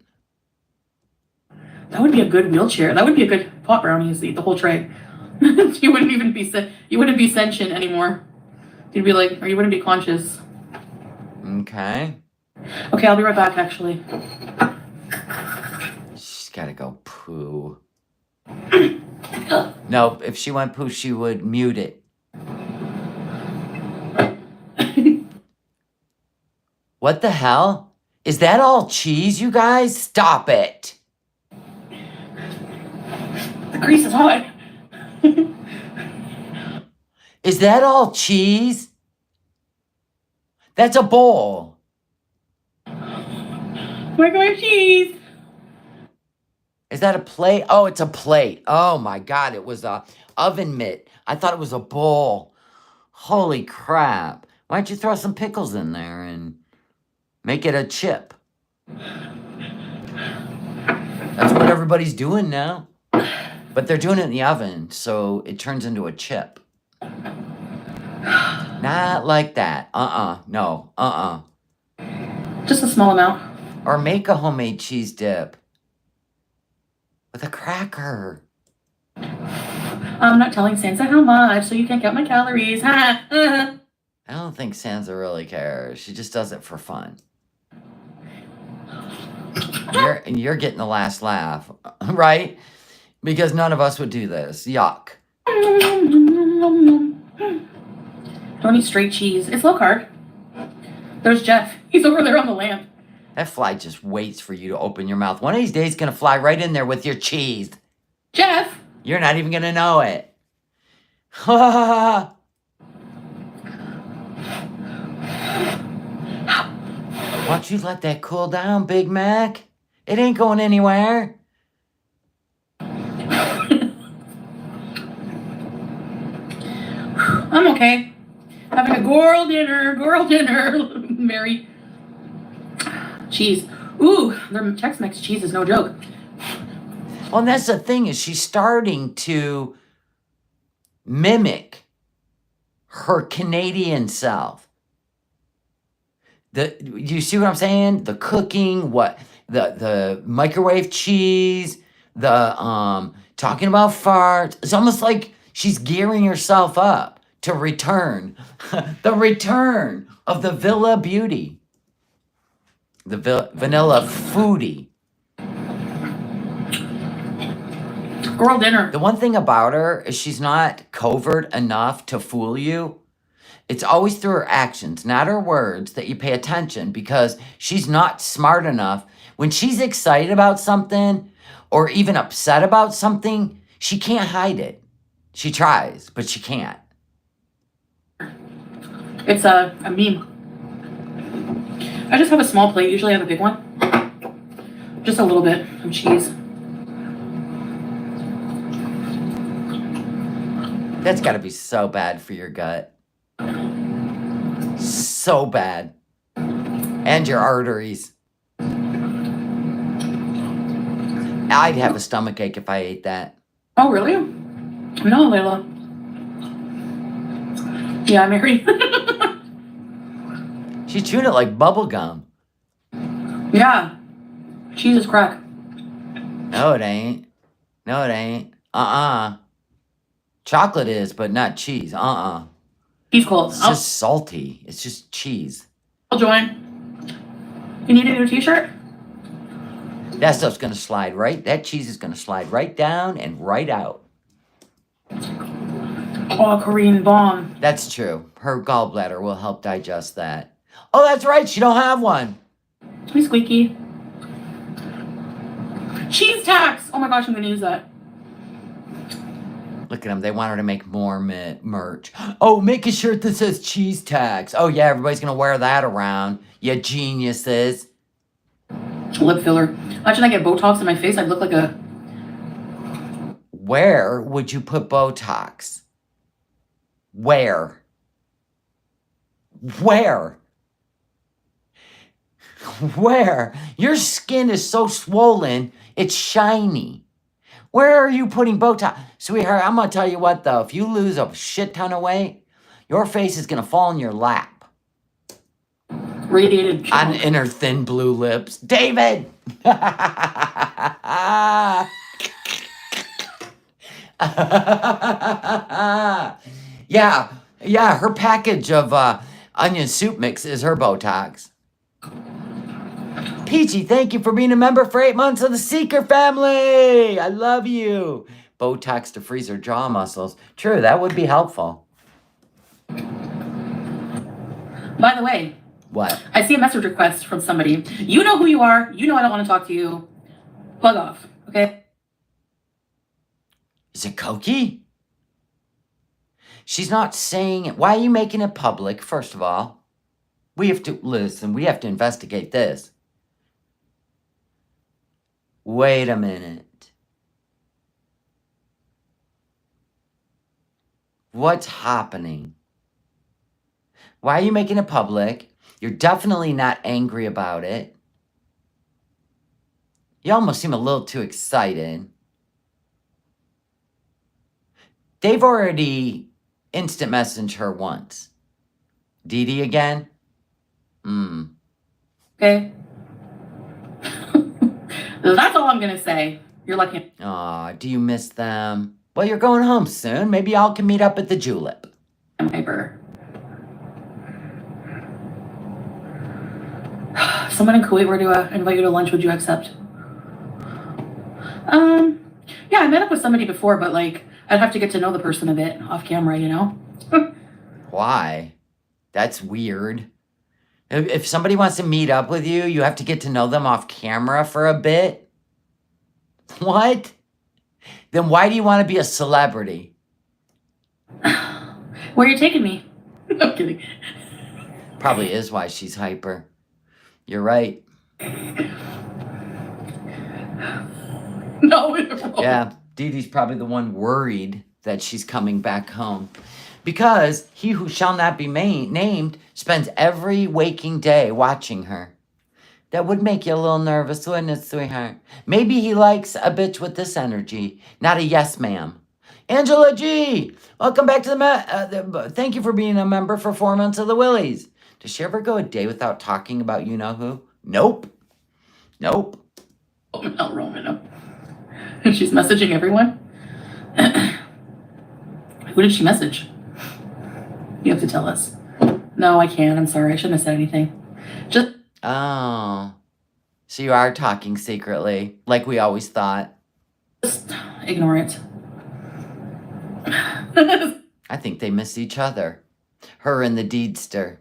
That would be a good wheelchair. That would be a good pot brownies to eat the whole tray. You wouldn't even be sentient anymore. You'd be like, or you wouldn't be conscious. Okay. Okay, I'll be right back actually. She's gotta go poo. No, if she went poo, she would mute it. What the hell? Is that all cheese, you guys? Stop it. The grease is hot. Is that all cheese? That's a bowl. Microwave cheese. Is that a plate? Oh, it's a plate. Oh my God, it was a oven mitt. I thought it was a bowl. Holy crap. Why don't you throw some pickles in there and make it a chip? That's what everybody's doing now. But they're doing it in the oven, so it turns into a chip. Not like that. No. Just a small amount. Or make a homemade cheese dip. With a cracker. I'm not telling Sansa how much, so you can't count my calories. I don't think Sansa really cares. She just does it for fun. You're getting the last laugh, right? Because none of us would do this. Yuck. Don't eat straight cheese. It's low carb. There's Jeff. He's over there on the lamp. That fly just waits for you to open your mouth. One of these days, it's going to fly right in there with your cheese. Jeff! You're not even going to know it. Why don't you let that cool down, Big Mac? It ain't going anywhere. I'm okay. Having a girl dinner, Mary. Cheese. Ooh, their Tex-Mex cheese is no joke. Well, and that's the thing, is she's starting to mimic her Canadian self. You see what I'm saying? The cooking, the microwave cheese, the talking about farts. It's almost like she's gearing herself up to return. The return of the Villa Beauty. The vanilla foodie. Girl dinner. The one thing about her is she's not covert enough to fool you. It's always through her actions, not her words, that you pay attention, because she's not smart enough. When she's excited about something or even upset about something, she can't hide it. She tries, but she can't. It's a meme. I just have a small plate. Usually I have a big one. Just a little bit of cheese. That's got to be so bad for your gut. So bad. And your arteries. I'd have a stomachache if I ate that. Oh, really? No, Layla. Yeah, Mary. She chewed it like bubble gum. Yeah. Cheese is crack. No, it ain't. No, it ain't. Chocolate is, but not cheese. He's cold. It's just salty. It's just cheese. I'll join. You need a new t-shirt? That stuff's gonna slide right. That cheese is gonna slide right down and right out. Oh, Korean bomb. That's true. Her gallbladder will help digest that. Oh, that's right. She don't have one. Hey, Squeaky. Cheese tax. Oh my gosh, I'm gonna use that. Look at them. They want her to make more merch. Oh, make a shirt that says cheese tax. Oh, yeah, everybody's going to wear that around. You geniuses. Lip filler. Imagine I get Botox in my face. I'd look like a... Where would you put Botox? Where? Where? Where? Your skin is so swollen, it's shiny. Where are you putting Botox? Sweetheart, I'm going to tell you what, though. If you lose a shit ton of weight, your face is going to fall in your lap. Radiated chunk. In her thin blue lips. David! Yeah, her package of onion soup mix is her Botox. Peachy, thank you for being a member for 8 months of the Seeker family. I love you. Botox to freeze her jaw muscles. True, that would be helpful. By the way. What? I see a message request from somebody. You know who you are. You know I don't want to talk to you. Bug off, okay? Is it Cokie? She's not saying it. Why are you making it public, first of all? We have to, listen, we have to investigate this. Wait a minute. What's happening? Why are you making it public? You're definitely not angry about it. You almost seem a little too excited. They've already instant messaged her once. Dee Dee again? Okay. That's all I'm going to say. You're lucky. Aw, do you miss them? Well, you're going home soon. Maybe y'all can meet up at the Julep. I'm hyper. Someone in Kuwait were to invite you to lunch. Would you accept? Yeah, I met up with somebody before, but like, I'd have to get to know the person a bit off camera, you know? Why? That's weird. If somebody wants to meet up with you, you have to get to know them off camera for a bit? What? Then why do you want to be a celebrity? Where are you taking me? I'm kidding. Probably is why she's hyper. You're right. No. Yeah, Dee Dee's probably the one worried that she's coming back home. Because he who shall not be named spends every waking day watching her. That would make you a little nervous, wouldn't it, sweetheart? Maybe he likes a bitch with this energy, not a yes, ma'am. Angela G, welcome back to the thank you for being a member for 4 months of the Willies. Does she ever go a day without talking about you-know-who? Nope. Not Roman. And she's messaging everyone? Who did she message? You have to tell us. No, I can't. I'm sorry. I shouldn't have said anything. Oh. So you are talking secretly, like we always thought. Just ignore it. I think they miss each other. Her and the deedster.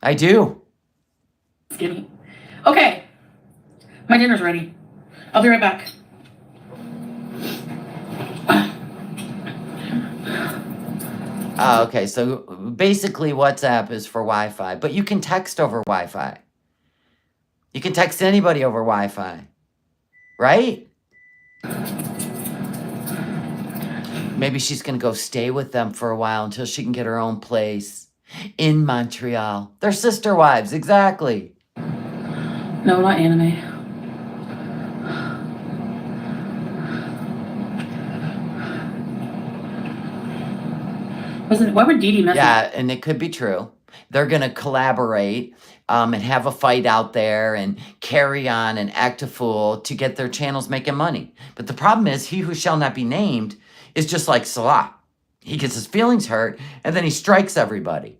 I do. Skinny. Okay. My dinner's ready. I'll be right back. Okay, so basically WhatsApp is for Wi-Fi, but you can text over Wi-Fi. You can text anybody over Wi-Fi, right? Maybe she's going to go stay with them for a while until she can get her own place. in Montreal. They're sister wives, exactly. No, not anime. Why would Dee Dee message? Yeah, and it could be true. They're going to collaborate and have a fight out there and carry on and act a fool to get their channels making money. But the problem is, he who shall not be named is just like Salah. He gets his feelings hurt and then he strikes everybody.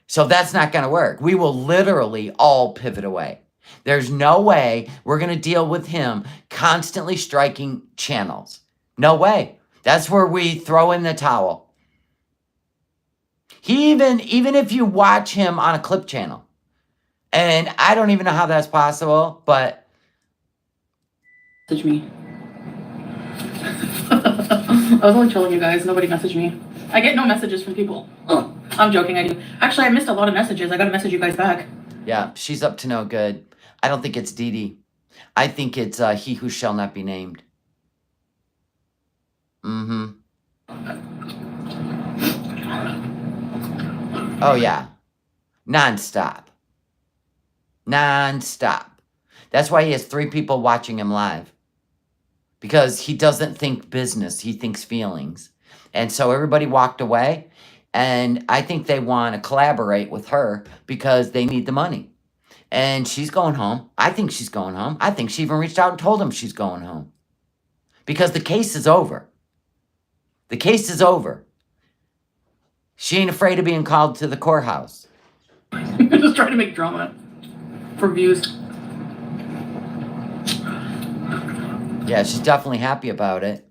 So that's not going to work. We will literally all pivot away. There's no way we're going to deal with him constantly striking channels. No way. That's where we throw in the towel. He even if you watch him on a clip channel, and I don't even know how that's possible, but message me. I was only trolling you guys. Nobody messaged me. I get no messages from people. I'm joking. I do. Actually, I missed a lot of messages. I got to message you guys back. Yeah, she's up to no good. I don't think it's Dee Dee. I think it's he who shall not be named. Mm-hmm. Oh, yeah. Nonstop. Nonstop. That's why he has 3 people watching him live. Because he doesn't think business. He thinks feelings. And so everybody walked away. And I think they want to collaborate with her because they need the money. And she's going home. I think she's going home. I think she even reached out and told him she's going home. Because the case is over. The case is over. She ain't afraid of being called to the courthouse. Just trying to make drama for views. Yeah, she's definitely happy about it.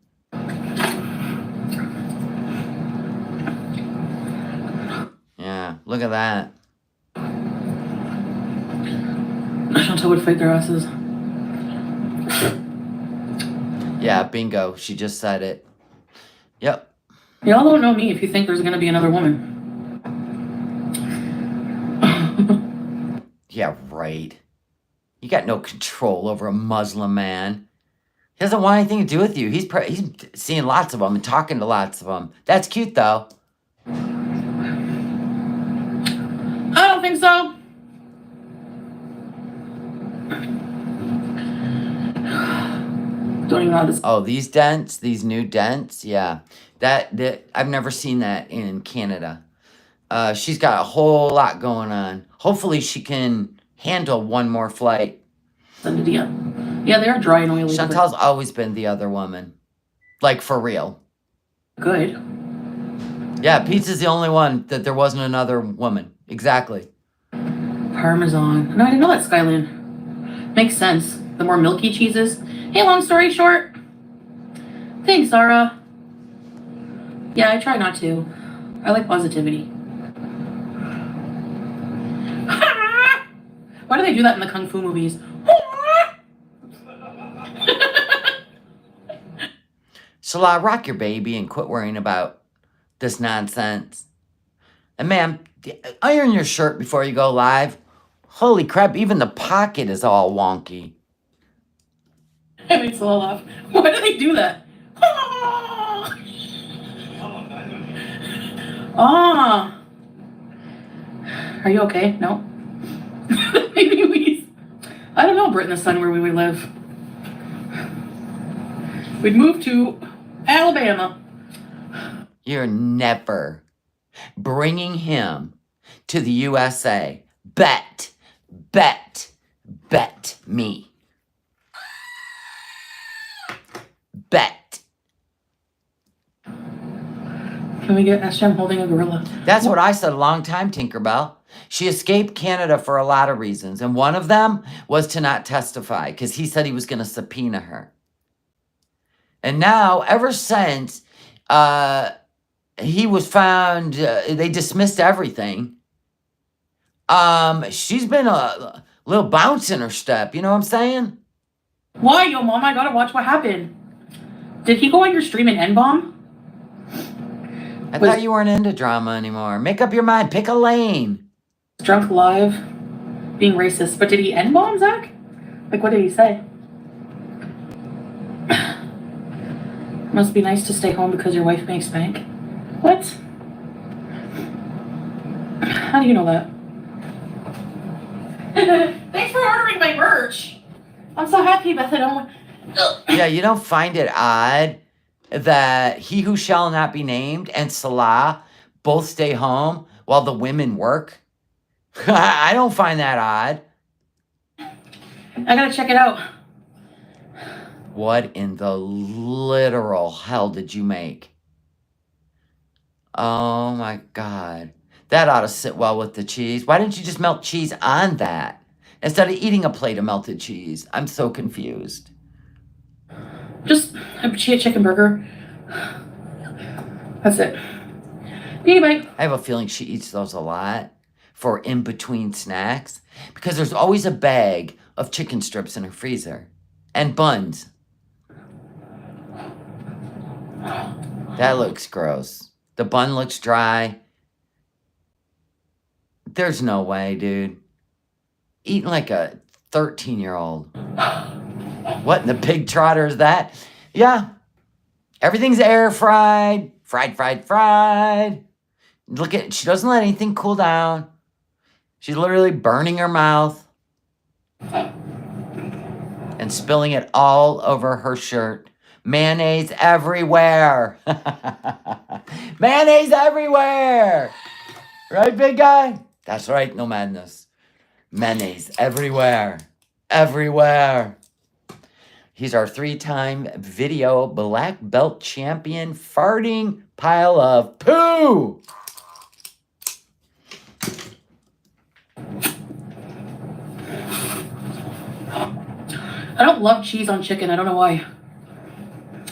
Yeah, look at that. Chantal would fight their asses. Yeah, bingo. She just said it. Yep. Y'all don't know me if you think there's going to be another woman. Yeah, right. You got no control over a Muslim man. He doesn't want anything to do with you. He's seeing lots of them and talking to lots of them. That's cute, though. I don't think so. Don't even know how this. Oh, these dents, these new dents, yeah. That I've never seen that in Canada. She's got a whole lot going on. Hopefully, she can handle one more flight. Yeah, they are dry and oily. Chantal's always been the other woman, like for real. Good. Yeah, Pizza's the only one that there wasn't another woman. Exactly. Parmesan. No, I didn't know that, Skyline. Makes sense. The more milky cheeses. Hey, long story short. Thanks, Zara. Yeah, I try not to. I like positivity. Why do they do that in the Kung Fu movies? Salah, rock your baby and quit worrying about this nonsense. And ma'am, iron your shirt before you go live. Holy crap, even the pocket is all wonky. That makes a laugh. Why do they do that? Ah. Are you okay? No? Maybe we... I don't know, Britt and the Sun, where we would live. We'd move to Alabama. You're never bringing him to the USA. Bet me. Bet. Can we get SJM holding a gorilla? That's what I said a long time, Tinkerbell. She escaped Canada for a lot of reasons, and one of them was to not testify, because he said he was going to subpoena her. And now, ever since he was found, they dismissed everything, she's been a little bounce in her step, you know what I'm saying? Why, yo, Mom? I gotta watch what happened. Did he go on your stream and N-bomb? I thought you weren't into drama anymore. Make up your mind. Pick a lane. Drunk live, being racist. But did he N-bomb, Zach? Like, what did he say? Must be nice to stay home because your wife makes bank. What? How do you know that? Thanks for ordering my merch. I'm so happy, Beth. Yeah, you don't find it odd that he who shall not be named and Salah both stay home while the women work? I don't find that odd. I gotta check it out. What in the literal hell did you make? Oh my God. That ought to sit well with the cheese. Why didn't you just melt cheese on that instead of eating a plate of melted cheese? I'm so confused. Just a chicken burger. That's it. Hey, bye. I have a feeling she eats those a lot for in-between snacks because there's always a bag of chicken strips in her freezer and buns. That looks gross. The bun looks dry. There's no way, dude. Eating like a 13-year-old. What in the pig trotter is that? Yeah. Everything's air fried. Fried. Look at, she doesn't let anything cool down. She's literally burning her mouth and spilling it all over her shirt. Mayonnaise everywhere. Mayonnaise everywhere. Right, big guy? That's right, no madness. Mayonnaise everywhere. Everywhere. He's our 3-time video black belt champion farting pile of poo. I don't love cheese on chicken. I don't know why.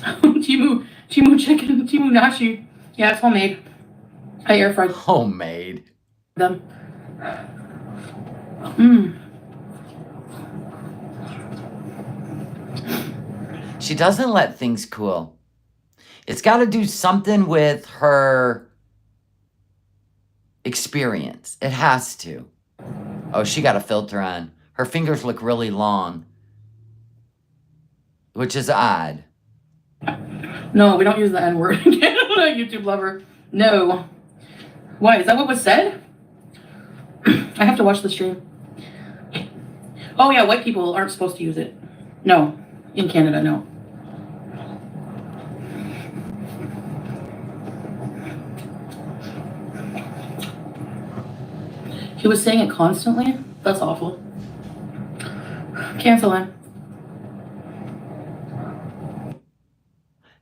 Timu chicken, Timu nashi. Yeah, it's homemade. I air fried Homemade. them. She doesn't let things cool. It's got to do something with her experience. It has to. Oh, she got a filter on. Her fingers look really long, which is odd. No, we don't use the N-word. YouTube lover. No. Why? Is that what was said? I have to watch the stream. Oh yeah, white people aren't supposed to use it. No. In Canada, no. He was saying it constantly? That's awful. Cancel him.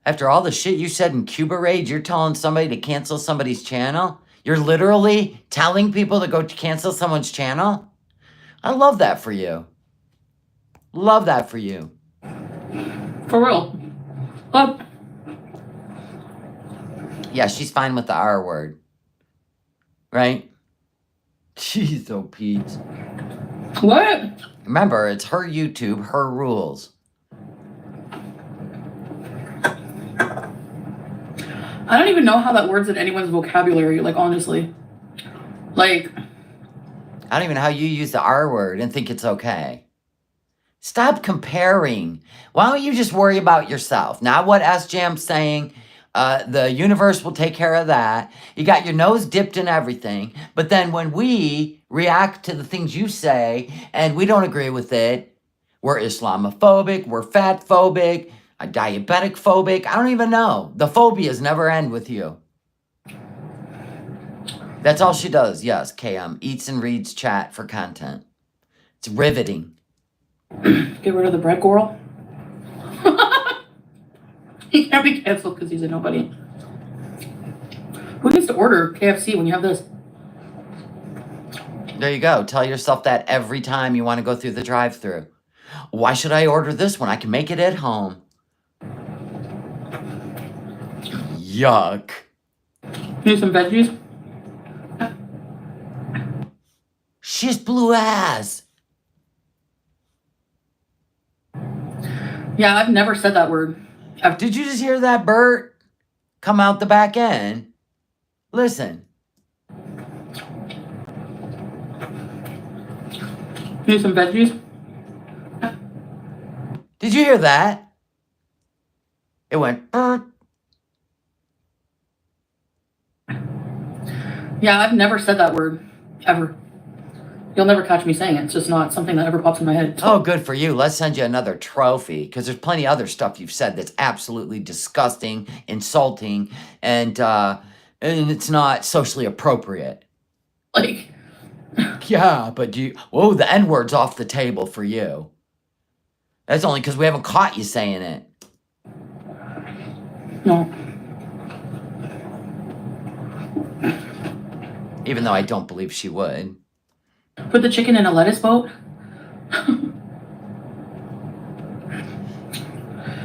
After all the shit you said in Cuba Rage, you're telling somebody to cancel somebody's channel? You're literally telling people to go cancel someone's channel? I love that for you. Love that for you. For real. Up. Yeah, she's fine with the R word. Right? Jeez, oh Pete. What? Remember, it's her YouTube, her rules. I don't even know how that word's in anyone's vocabulary, like, honestly. Like, I don't even know how you use the R word and think it's okay. Stop comparing. Why don't you just worry about yourself? Not what S-Jam's saying. The universe will take care of that. You got your nose dipped in everything. But then when we react to the things you say and we don't agree with it, we're Islamophobic, we're fat phobic, diabetic phobic. I don't even know. The phobias never end with you. That's all she does. Yes, KM. Eats and reads chat for content. It's riveting. get rid of the bread girl. He can't be canceled because he's a nobody. Who needs to order KFC when you have this? There you go. Tell yourself that every time you want to go through the drive-thru. Why should I order this when I can make it at home? Yuck. Need some veggies? She's blue ass. Yeah, I've never said that word. Did you just hear that, Bert? Come out the back end. Listen. Need some veggies? Did you hear that? It went, Bert. Yeah, I've never said that word. Ever. You'll never catch me saying it. It's just not something that ever pops in my head. Oh, good for you. Let's send you another trophy because there's plenty of other stuff you've said that's absolutely disgusting, insulting, and it's not socially appropriate. Like, Yeah, but the N-word's off the table for you. That's only because we haven't caught you saying it. no. Even though I don't believe she would. Put the chicken in a lettuce boat.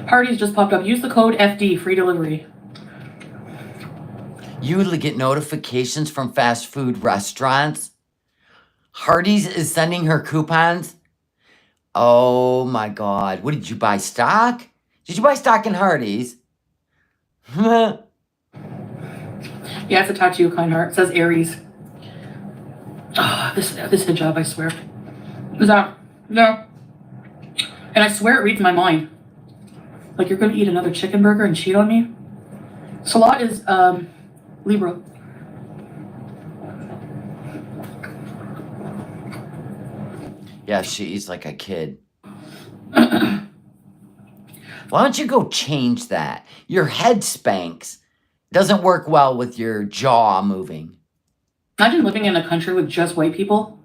Hardee's just popped up. Use the code FD, free delivery. You get notifications from fast food restaurants. Hardee's is sending her coupons. Oh my God. What did you buy? Stock? Did you buy stock in Hardee's? Yeah, it's a tattoo, kind heart. It says Aries. Oh, this hijab, I swear. Is that? No. And I swear it reads my mind. Like, you're gonna eat another chicken burger and cheat on me? Salat is, Libra. Yeah, she eats like a kid. Why don't you go change that? Your head spanks. Doesn't work well with your jaw moving. Imagine living in a country with just white people.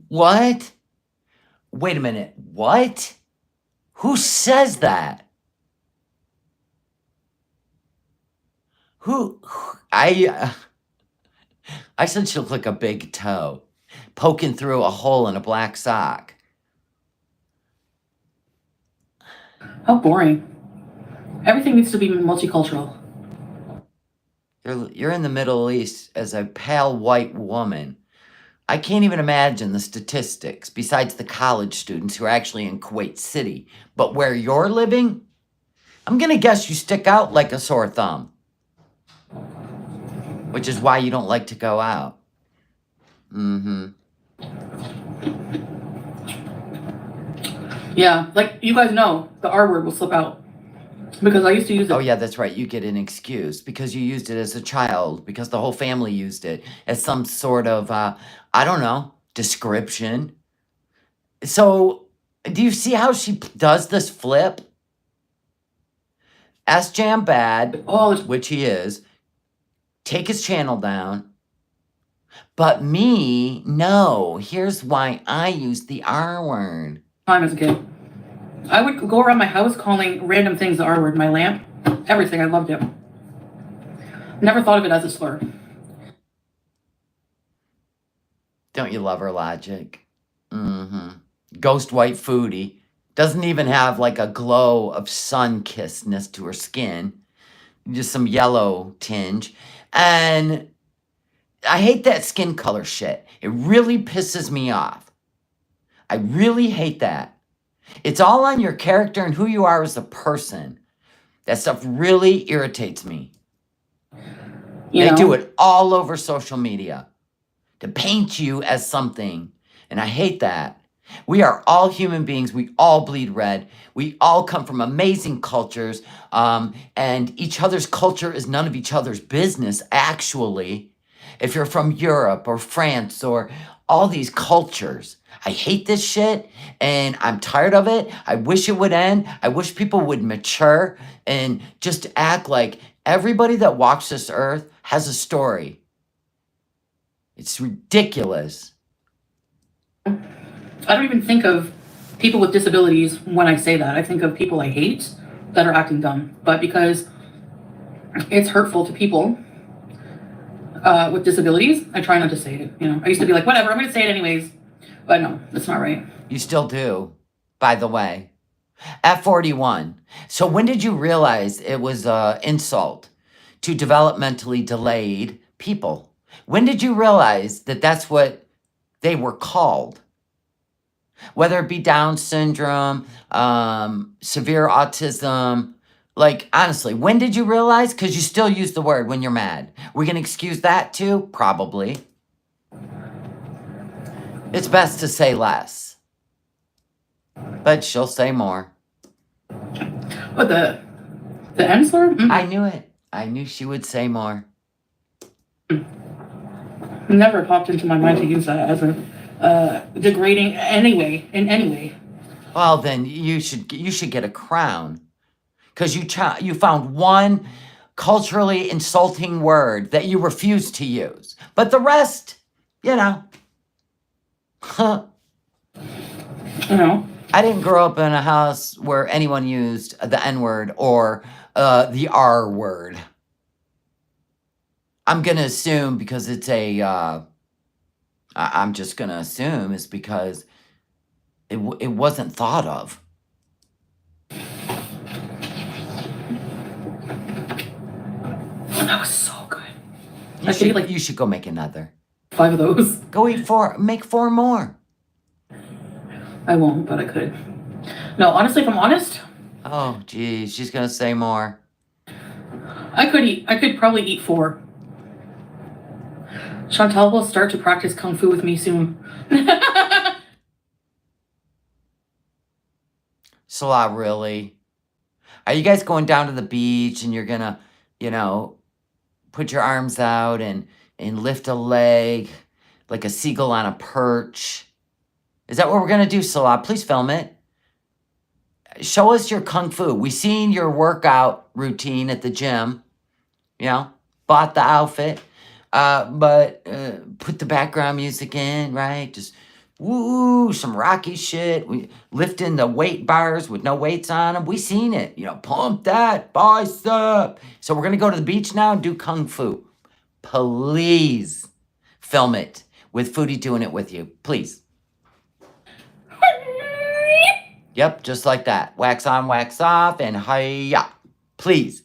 What? Wait a minute. What? Who says that? I said she looked like a big toe poking through a hole in a black sock. How boring. Everything needs to be multicultural. You're in the Middle East as a pale white woman. I can't even imagine the statistics besides the college students who are actually in Kuwait City. But where you're living, I'm going to guess you stick out like a sore thumb. Which is why you don't like to go out. Yeah, like, you guys know, the R word will slip out. Because I used to use it. Oh, yeah, that's right. You get an excuse because you used it as a child, because the whole family used it as some sort of, I don't know, description. So, do you see how she does this flip? Ask Jam Bad, which he is, take his channel down. But me, no. Here's why I use the R word. Time as a kid. I would go around my house calling random things the R word. My lamp, everything. I loved it. Never thought of it as a slur. Don't you love her logic? Ghost white foodie. Doesn't even have like a glow of sun-kissedness to her skin. Just some yellow tinge. And I hate that skin color shit. It really pisses me off. I really hate that. It's all on your character and who you are as a person. That stuff really irritates me. They do it all over social media to paint you as something. And I hate that. We are all human beings. We all bleed red. We all come from amazing cultures. And each other's culture is none of each other's business, actually. If you're from Europe or France or all these cultures, I hate this shit and I'm tired of it. I wish it would end. I wish people would mature and just act like everybody that walks this earth has a story. It's ridiculous. I don't even think of people with disabilities when I say that. I think of people I hate that are acting dumb. But because it's hurtful to people with disabilities, I try not to say it. I used to be like, whatever, I'm going to say it anyways. But no, that's not right. You still do, by the way. At 41. So when did you realize it was an insult to developmentally delayed people? When did you realize that that's what they were called? Whether it be Down syndrome, severe autism, like, honestly, when did you realize? Because you still use the word when you're mad. We're going to excuse that too? Probably. It's best to say less. But she'll say more. But The N slur? I knew it. I knew she would say more. Never popped into my mind to use that as a degrading in any way. Well, then you should get a crown, because you found one culturally insulting word that you refuse to use, but the rest, you know. You know. I didn't grow up in a house where anyone used the N word or the R word. I'm gonna assume because it's I'm just gonna assume it's because it wasn't thought of. That was so good. You should go make another. 5 of those. Go make 4 more. I won't, but I could. No, honestly, if I'm honest. Oh, geez, she's gonna say more. I could probably eat 4. Chantal will start to practice kung fu with me soon. Salah, really? Are you guys going down to the beach and you're gonna, put your arms out and lift a leg like a seagull on a perch? Is that what we're gonna do, Salah? Please film it. Show us your kung fu. We seen your workout routine at the gym. Bought the outfit. But put the background music in, right? Just woo, some Rocky shit. We lifting the weight bars with no weights on them. We seen it. Pump that bicep. So we're gonna go to the beach now and do kung fu. Please film it with Foodie doing it with you, please. Yep, just like that. Wax on, wax off, and hi-ya. Please.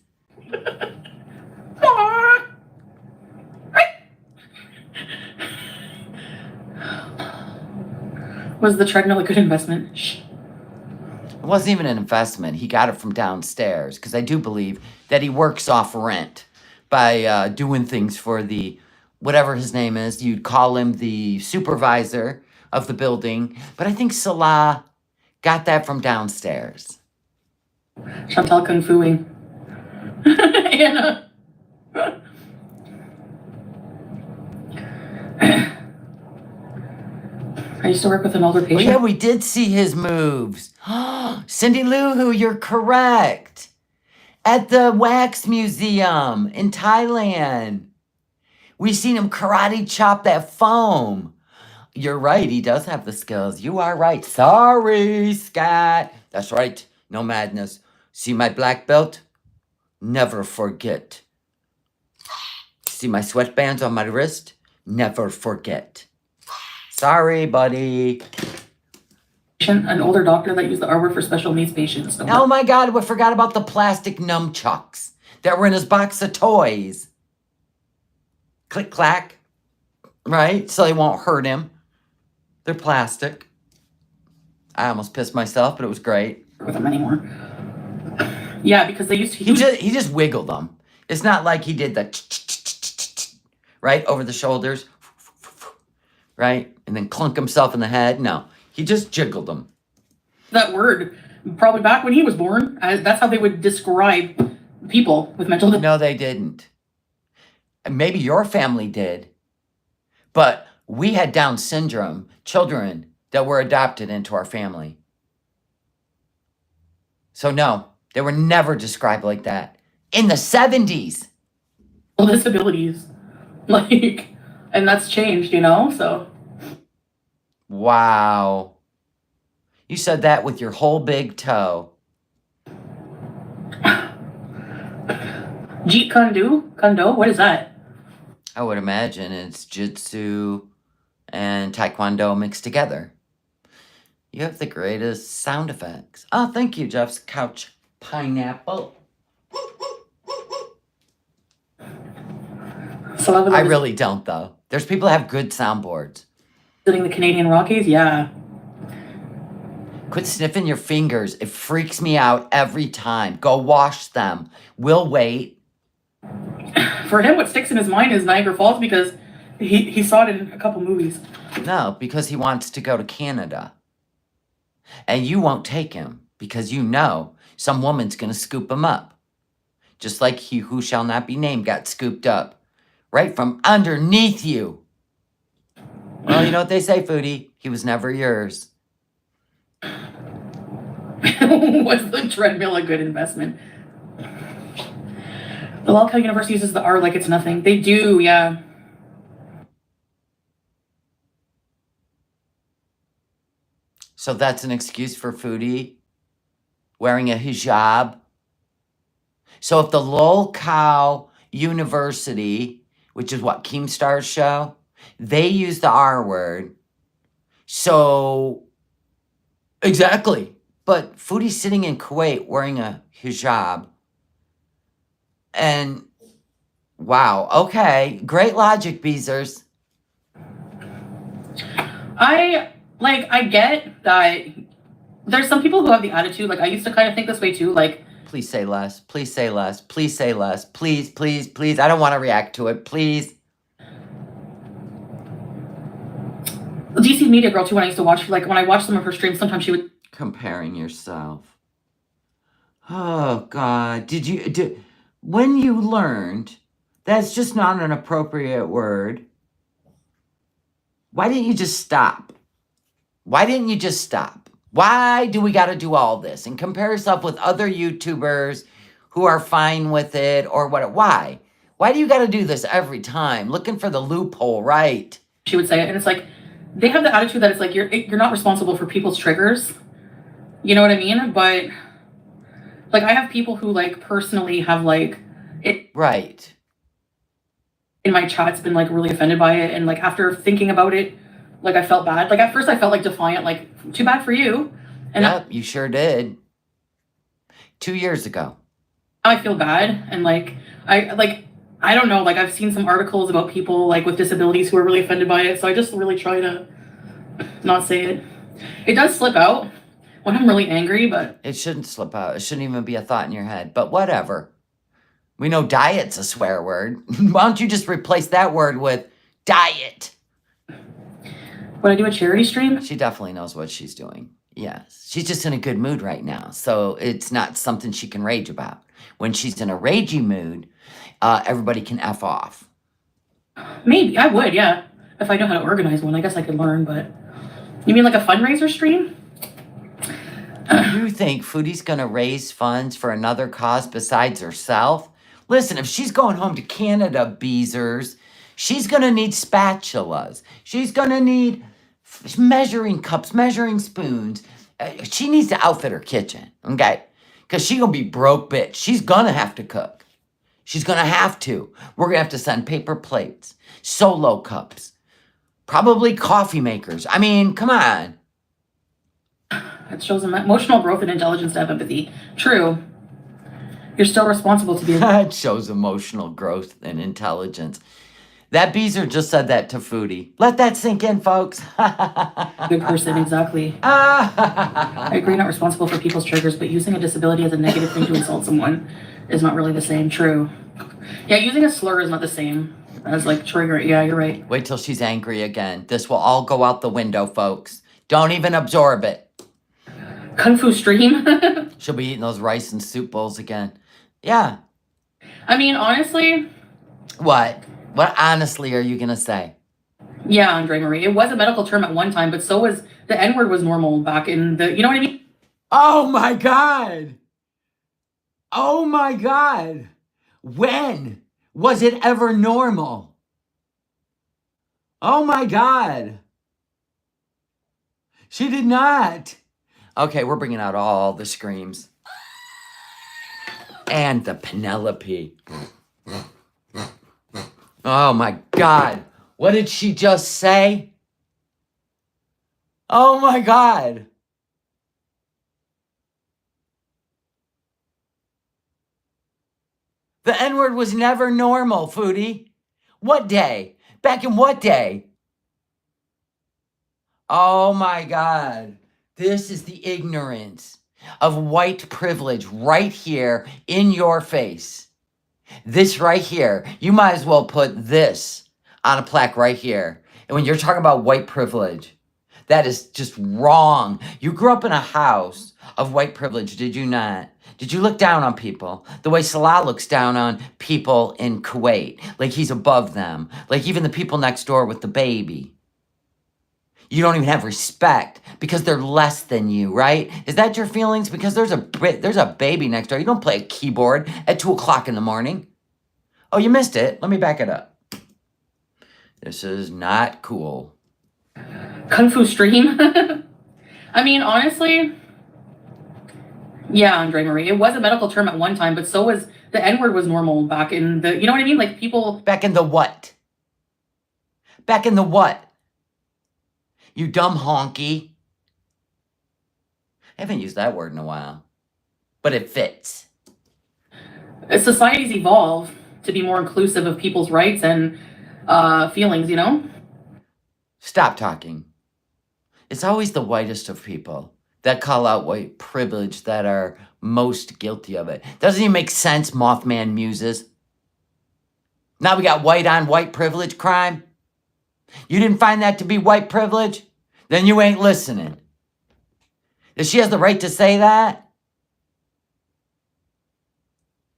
Was the treadmill a good investment? Shh. It wasn't even an investment. He got it from downstairs because I do believe that he works off rent by doing things for the, whatever his name is. You'd call him the supervisor of the building. But I think Salah got that from downstairs. Chantal kung fuing. Anna. I used to work with an older patient. Oh, yeah, we did see his moves. Cindy Lou Who, you're correct. At the Wax Museum in Thailand. We seen him karate chop that foam. You're right, he does have the skills. You are right. Sorry, Scott. That's right, no madness. See my black belt? Never forget. See my sweatbands on my wrist? Never forget. Sorry, buddy. An older doctor that used the R word for special needs patients. Oh my God, we forgot about the plastic nunchucks that were in his box of toys. Click, clack. Right? So they won't hurt him. They're plastic. I almost pissed myself, but it was great. With them anymore. Yeah, because they used to. He just wiggled them. It's not like he did the right over the shoulders, right, and then clunk himself in the head. No, he just jiggled them. That word, probably back when he was born, that's how they would describe people with mental. No, they didn't. Maybe your family did, but we had Down syndrome children that were adopted into our family. So no, they were never described like that. In the 70s. Disabilities. And that's changed, so. Wow. You said that with your whole big toe. Jeet Kune Do? What is that? I would imagine it's Jitsu and Taekwondo mixed together. You have the greatest sound effects. Oh, thank you, Jeff's Couch Pineapple. I really don't, though. There's people that have good soundboards. Visiting the Canadian Rockies? Yeah. Quit sniffing your fingers. It freaks me out every time. Go wash them. We'll wait. For him, what sticks in his mind is Niagara Falls because he saw it in a couple movies. No, because he wants to go to Canada. And you won't take him because you know some woman's going to scoop him up. just like he who shall not be named got scooped up right from underneath you. Well, you know what they say, Foodie? He was never yours. Was the treadmill a good investment? The Lolcow universe uses the R like it's nothing. They do, yeah. So that's an excuse for Foodie wearing a hijab. So if the Lolcow University, which is what Keemstar's show, they use the R word. So exactly. But Foodie's sitting in Kuwait wearing a hijab. And wow, okay. Great logic, Beezers. I get that there's some people who have the attitude, like I used to kind of think this way too, like, please say less, please say less, please say less, please, please, please. I don't want to react to it, please. the DC Media Girl too, when I used to watch, like when I watched some of her streams, sometimes she would... Comparing yourself. Oh, God. When you learned that's just not an appropriate word, why didn't you just stop? Why didn't you just stop? Why do we got to do all this and compare yourself with other YouTubers who are fine with it or what? Why? Why do you got to do this every time? Looking for the loophole, right? She would say it, and it's like they have the attitude that it's like you're not responsible for people's triggers. You know what I mean? But like I have people who like personally have like it right in my chat's been like really offended by it, and like after thinking about it, like I felt bad. Like at first I felt like defiant, like too bad for you. And yep, you sure did. 2 years ago. I feel bad, and like I don't know, like I've seen some articles about people like with disabilities who are really offended by it, so I just really try to not say it. It does slip out when I'm really angry, but it shouldn't slip out. It shouldn't even be a thought in your head, but whatever. We know diet's a swear word. Why don't you just replace that word with diet? When I do a charity stream? She definitely knows what she's doing. Yes. She's just in a good mood right now, so it's not something she can rage about. When she's in a ragey mood, everybody can F off. Maybe. I would, yeah. If I know how to organize one, I guess I could learn, but... You mean like a fundraiser stream? You think Foodie's going to raise funds for another cause besides herself? Listen, if she's going home to Canada, Beezers, she's going to need spatulas. She's going to need measuring cups, measuring spoons. She needs to outfit her kitchen, okay? Because she's going to be broke bitch. She's going to have to cook. She's going to have to. We're going to have to send paper plates, solo cups, probably coffee makers. I mean, come on. It shows emotional growth and intelligence to have empathy. True. You're still responsible to be... It shows emotional growth and intelligence. That Beezer just said that to Foodie. Let that sink in, folks. Good person, exactly. I agree, not responsible for people's triggers, but using a disability as a negative thing to insult someone is not really the same. True. Yeah, using a slur is not the same as like trigger. Yeah, you're right. Wait till she's angry again. This will all go out the window, folks. Don't even absorb it. Kung Fu stream. She'll be eating those rice and soup bowls again. Yeah. I mean, honestly. What? What honestly are you going to say? Yeah, Andre Marie. It was a medical term at one time, but so was the N-word was normal back in the, you know what I mean? Oh my God. Oh my God. When was it ever normal? Oh my God. She did not. Okay, we're bringing out all the screams. And the Penelope. Oh my God. What did she just say? Oh my God. The N-word was never normal, Foodie. What day? Back in what day? Oh my God. This is the ignorance of white privilege right here in your face. This right here. You might as well put this on a plaque right here. And when you're talking about white privilege, that is just wrong. You grew up in a house of white privilege, did you not? Did you look down on people the way Salah looks down on people in Kuwait? Like he's above them. Like even the people next door with the baby. You don't even have respect because they're less than you, right? Is that your feelings? Because there's a baby next door. You don't play a keyboard at 2 o'clock in the morning. Oh, you missed it. Let me back it up. This is not cool. Kung Fu stream. I mean, honestly, yeah, Andre Marie. It was a medical term at one time, but so was the N-word was normal back in the, you know what I mean? Like people. Back in the what? Back in the what? You dumb honky. I haven't used that word in a while, but it fits. Societies evolve to be more inclusive of people's rights and feelings, you know? Stop talking. It's always the whitest of people that call out white privilege that are most guilty of it. Doesn't even make sense, Mothman muses. Now we got white on white privilege crime. You didn't find that to be white privilege? Then you ain't listening. If she has the right to say that?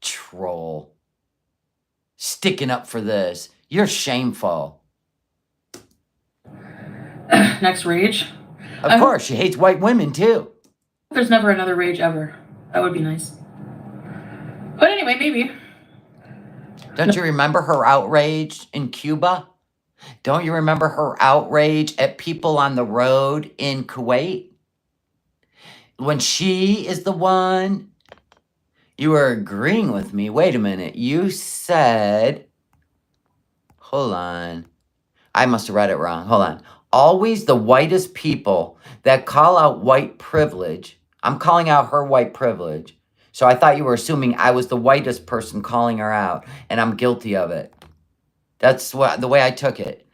Troll. Sticking up for this. You're shameful. Next rage. Of course, she hates white women too. There's never another rage ever. That would be nice. But anyway, maybe. Don't you remember her outrage in Cuba? Don't you remember her outrage at people on the road in Kuwait? When she is the one, you were agreeing with me. Wait a minute. You said, hold on. I must have read it wrong. Hold on. Always the whitest people that call out white privilege. I'm calling out her white privilege. So I thought you were assuming I was the whitest person calling her out, and I'm guilty of it. That's the way I took it.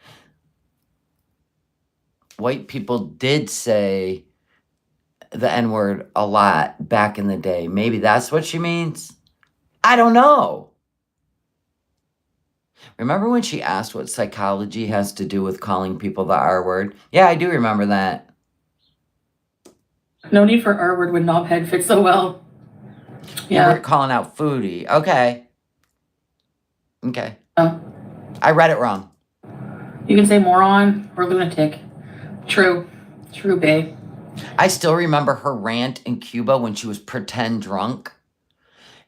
White people did say the N-word a lot back in the day. Maybe that's what she means? I don't know. Remember when she asked what psychology has to do with calling people the R-word? Yeah, I do remember that. No need for R-word when knobhead fits so well. Yeah. You were calling out Foodie. Okay. Oh. I read it wrong. You can say moron or lunatic. True, babe. I still remember her rant in Cuba when she was pretend drunk.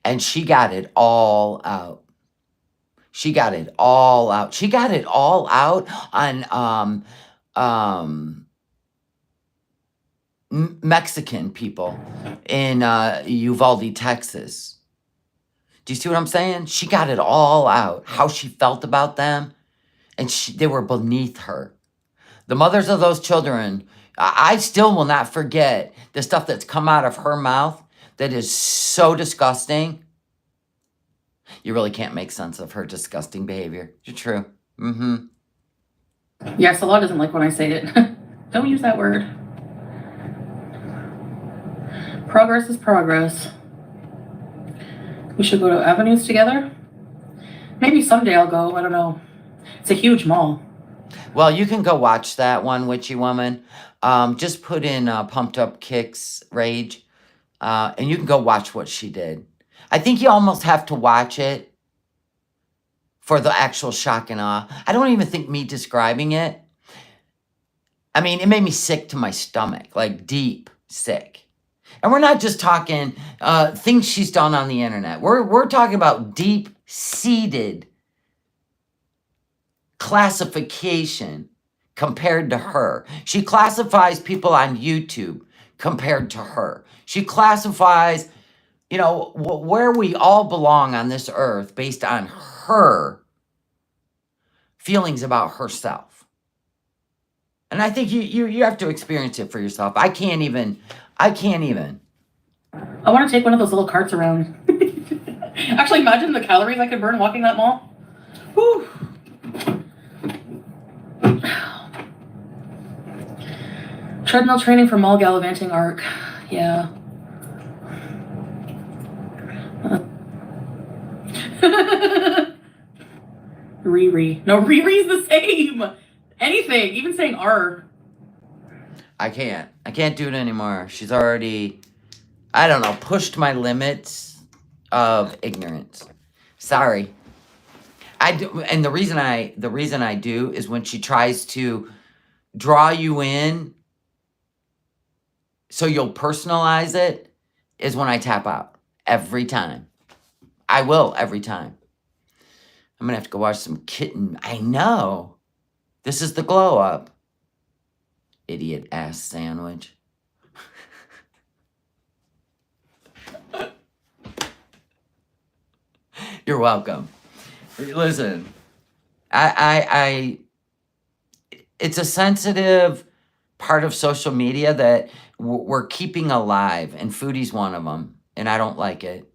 And she got it all out. She got it all out. She got it all out on Mexican people in Uvalde, Texas. Do you see what I'm saying? She got it all out. How she felt about them. And they were beneath her. The mothers of those children, I still will not forget the stuff that's come out of her mouth that is so disgusting. You really can't make sense of her disgusting behavior. You're true. Mm-hmm. Yeah, Salah doesn't like when I say it. Don't use that word. Progress is progress. We should go to Avenues together? Maybe someday I'll go. I don't know. It's a huge mall. Well, you can go watch that one, Witchy Woman. Just put in Pumped Up Kicks Rage, and you can go watch what she did. I think you almost have to watch it for the actual shock and awe. I don't even think me describing it. I mean, it made me sick to my stomach, like deep sick. And we're not just talking things she's done on the internet. We're talking about deep-seated classification compared to her. She classifies people on YouTube compared to her. She classifies, where we all belong on this earth based on her feelings about herself. And I think you have to experience it for yourself. I can't even. I want to take one of those little carts around. Actually, imagine the calories I could burn walking that mall. Whew. Treadmill training for mall gallivanting arc. Yeah. Riri. No, Riri's the same. Anything, even saying R. I can't do it anymore. She's already I don't know, pushed my limits of ignorance. Sorry. I do, and the reason I do is when she tries to draw you in so you'll personalize it is when I tap out. Every time. I will every time. I'm gonna have to go watch some kitten. I know. This is the glow up. Idiot ass sandwich. You're welcome. Listen, I it's a sensitive part of social media that we're keeping alive, and Foodie's one of them, and I don't like it.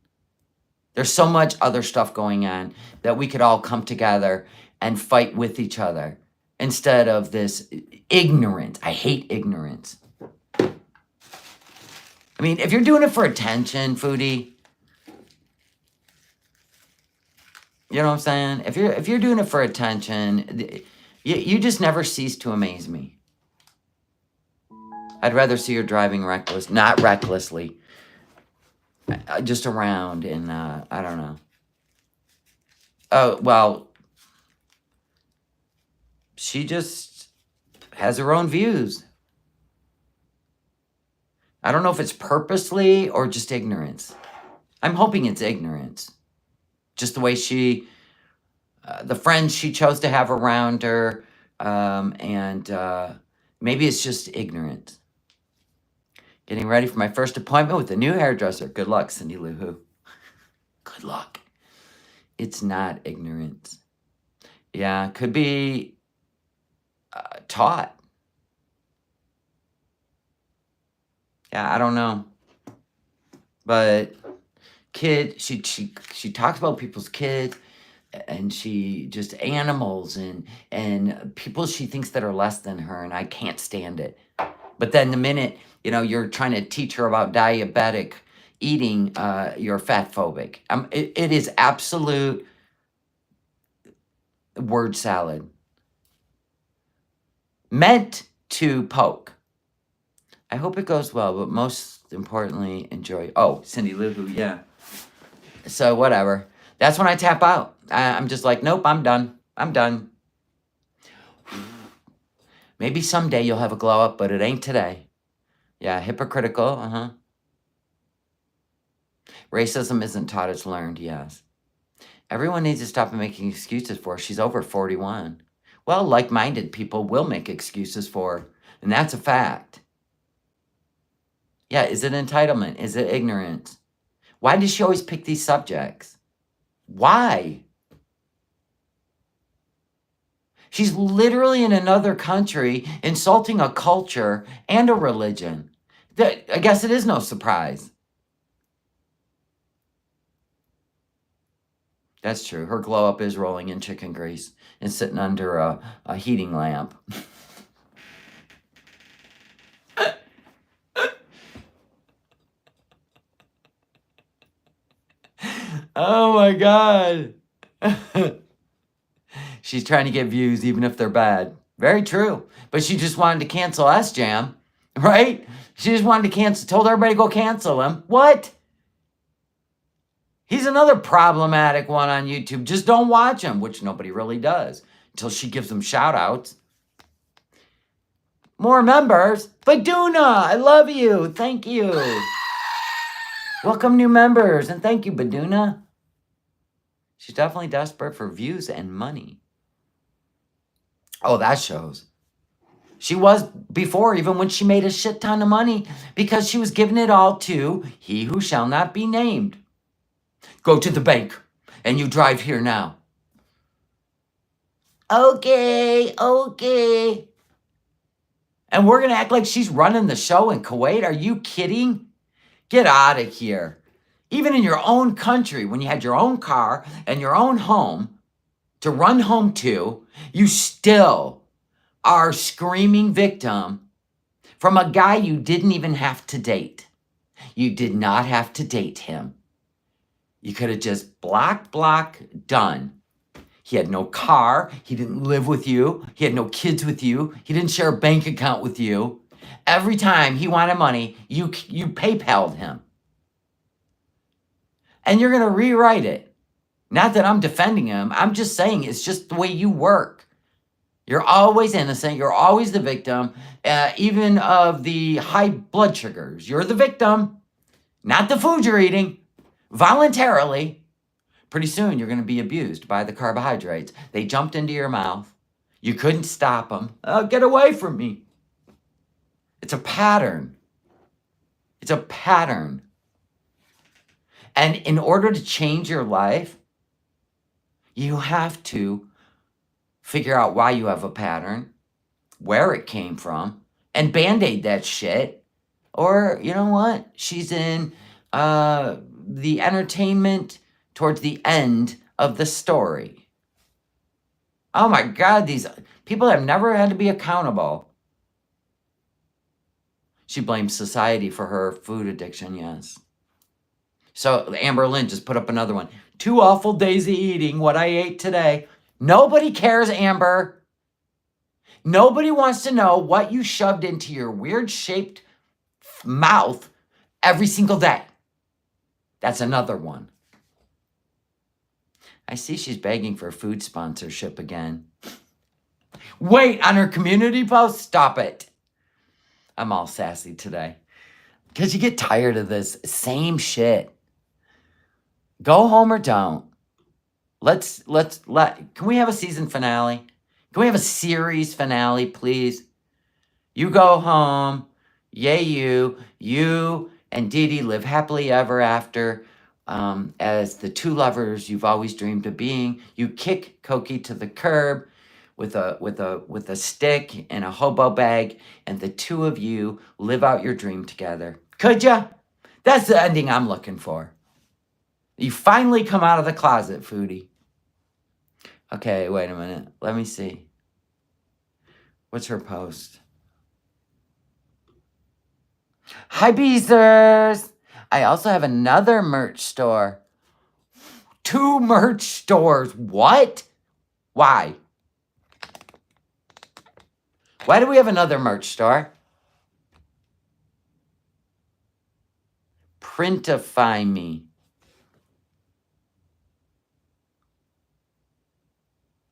There's so much other stuff going on that we could all come together and fight with each other instead of this ignorance. I hate ignorance. I mean, if you're doing it for attention, Foodie, you know what I'm saying? If you're doing it for attention, you just never cease to amaze me. I'd rather see her driving not recklessly, just around and I don't know. Oh, well, she just has her own views. I don't know if it's purposely or just ignorance. I'm hoping it's ignorance. Just the way the friends she chose to have around her, and maybe it's just ignorance. Getting ready for my first appointment with a new hairdresser. Good luck, Cindy Lou Who. Good luck. It's not ignorance. Yeah, could be taught. Yeah, I don't know. But she talks about people's kids, and she just animals and people she thinks that are less than her, and I can't stand it. But then the minute, you're trying to teach her about diabetic eating, you're fat phobic. It is absolute word salad. Meant to poke. I hope it goes well, but most importantly, enjoy. Oh, Cindy Lou Who, yeah. So whatever. That's when I tap out. I'm just like, nope, I'm done. I'm done. Maybe someday you'll have a glow up, but it ain't today. Yeah, hypocritical, Racism isn't taught, it's learned, yes. Everyone needs to stop making excuses for her. She's over 41. Well, like-minded people will make excuses for her, and that's a fact. Yeah, is it entitlement? Is it ignorance? Why does she always pick these subjects? Why? She's literally in another country insulting a culture and a religion. I guess it is no surprise. That's true. Her glow up is rolling in chicken grease and sitting under a heating lamp. Oh my God. She's trying to get views even if they're bad. Very true. But she just wanted to cancel S-Jam, right? She just wanted to cancel, told everybody to go cancel him. What? He's another problematic one on YouTube. Just don't watch him, which nobody really does until she gives them shout outs. More members. Baduna, I love you. Thank you. Welcome new members, and thank you, Baduna. She's definitely desperate for views and money. Oh, that shows. She was before, even when she made a shit ton of money, because she was giving it all to he who shall not be named. Go to the bank, and you drive here now. Okay. And we're going to act like she's running the show in Kuwait? Are you kidding? Get out of here. Even in your own country, when you had your own car and your own home to run home to, you still are screaming victim from a guy you didn't even have to date. You did not have to date him. You could have just block, done. He had no car. He didn't live with you. He had no kids with you. He didn't share a bank account with you. Every time he wanted money, you PayPal'd him. And you're going to rewrite it. Not that I'm defending him. I'm just saying it's just the way you work. You're always innocent. You're always the victim, even of the high blood sugars. You're the victim, not the food you're eating, voluntarily. Pretty soon, you're going to be abused by the carbohydrates. They jumped into your mouth. You couldn't stop them. Oh, get away from me. It's a pattern. It's a pattern. And in order to change your life, you have to figure out why you have a pattern, where it came from, and Band-Aid that shit. Or, you know what? She's in the entertainment towards the end of the story. Oh my God, these people have never had to be accountable. She blames society for her food addiction, yes. So Amber Lynn just put up another one. 2 awful days of eating what I ate today. Nobody cares, Amber. Nobody wants to know what you shoved into your weird-shaped mouth every single day. That's another one. I see she's begging for food sponsorship again. Wait, on her community post? Stop it. I'm all sassy today. Because you get tired of this same shit. Go home or don't. Can we have a season finale? Can we have a series finale, please? You go home. Yay, you and Dee Dee live happily ever after as the 2 lovers you've always dreamed of being. You kick Cokie to the curb with a stick and a hobo bag, and the 2 of you live out your dream together. Could ya? That's the ending I'm looking for. You finally come out of the closet, Foodie. Okay, wait a minute. Let me see. What's her post? Hi, Beezers. I also have another merch store. 2 merch stores. What? Why? Why do we have another merch store? Printify me.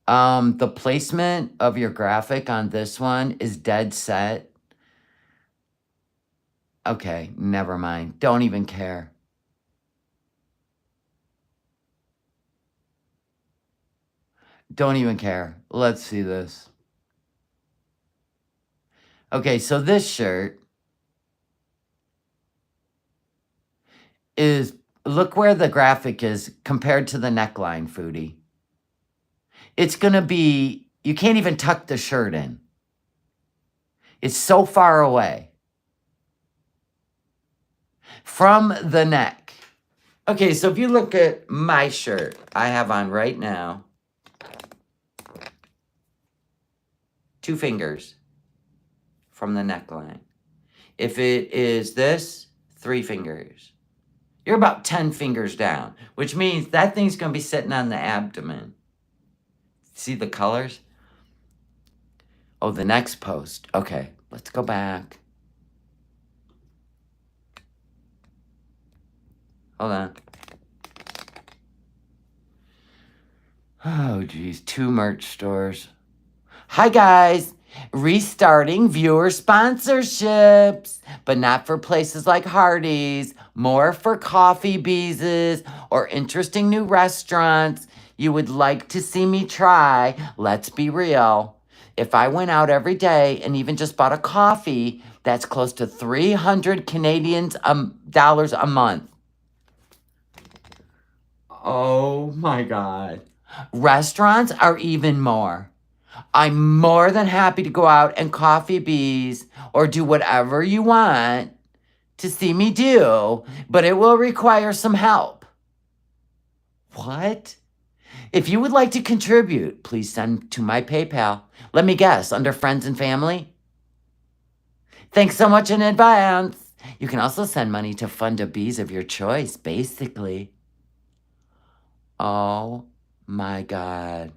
The placement of your graphic on this one is dead set. Okay, never mind. Don't even care. Don't even care. Let's see this. Okay, so this shirt is, look where the graphic is compared to the neckline, Foodie. It's going to be, you can't even tuck the shirt in. It's so far away from the neck. Okay, so if you look at my shirt I have on right now, 2 fingers from the neckline. If it is this, 3 fingers. You're about 10 fingers down, which means that thing's going to be sitting on the abdomen. See the colors? Oh, the next post. Okay, let's go back. Hold on. Oh, geez. 2 merch stores. Hi, guys. Restarting viewer sponsorships, but not for places like Hardee's, more for coffee beezes or interesting new restaurants you would like to see me try. Let's be real. If I went out every day and even just bought a coffee, that's close to 300 Canadian dollars a month. Oh my God. Restaurants are even more. I'm more than happy to go out and coffee bees or do whatever you want to see me do, but it will require some help. What? If you would like to contribute, please send to my PayPal. Let me guess, under friends and family? Thanks so much in advance. You can also send money to fund a bees of your choice, basically. Oh my God.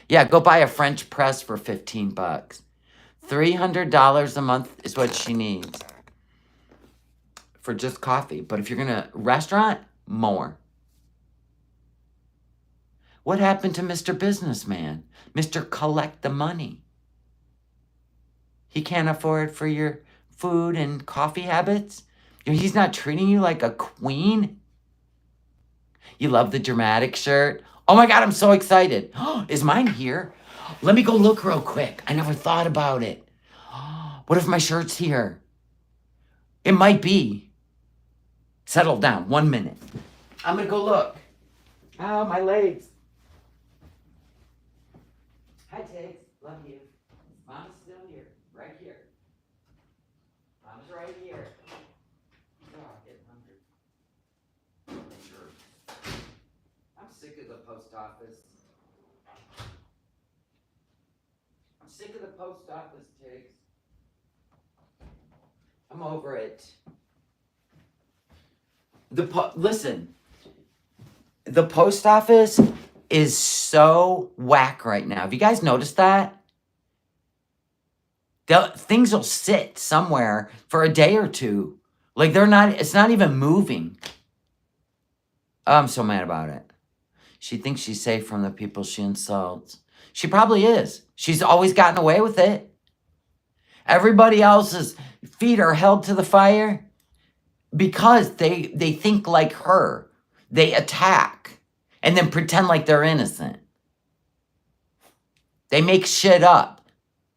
Yeah, go buy a French press for $15. $300 a month is what she needs. for just coffee. But if you're gonna restaurant, more. What happened to Mr. Businessman? Mr. Collect the money. He can't afford for your food and coffee habits? He's not treating you like a queen? You love the dramatic shirt? Oh my God, I'm so excited. Is mine here? Let me go look real quick. I never thought about it. What if my shirt's here? It might be. Settle down. 1 minute. I'm gonna go look. Oh, my legs. Hi, Tiggs. Love you. Mom's still here. Right here. Mom's right here. Oh, I'm getting hungry. Sure. I'm sick of the post office. I'm sick of the post office, Tiggs. I'm over it. Listen, the post office is so whack right now. Have you guys noticed that? Things will sit somewhere for a day or two. Like it's not even moving. Oh, I'm so mad about it. She thinks she's safe from the people she insults. She probably is. She's always gotten away with it. Everybody else's feet are held to the fire because they think like her. They attack and then pretend like they're innocent. They make shit up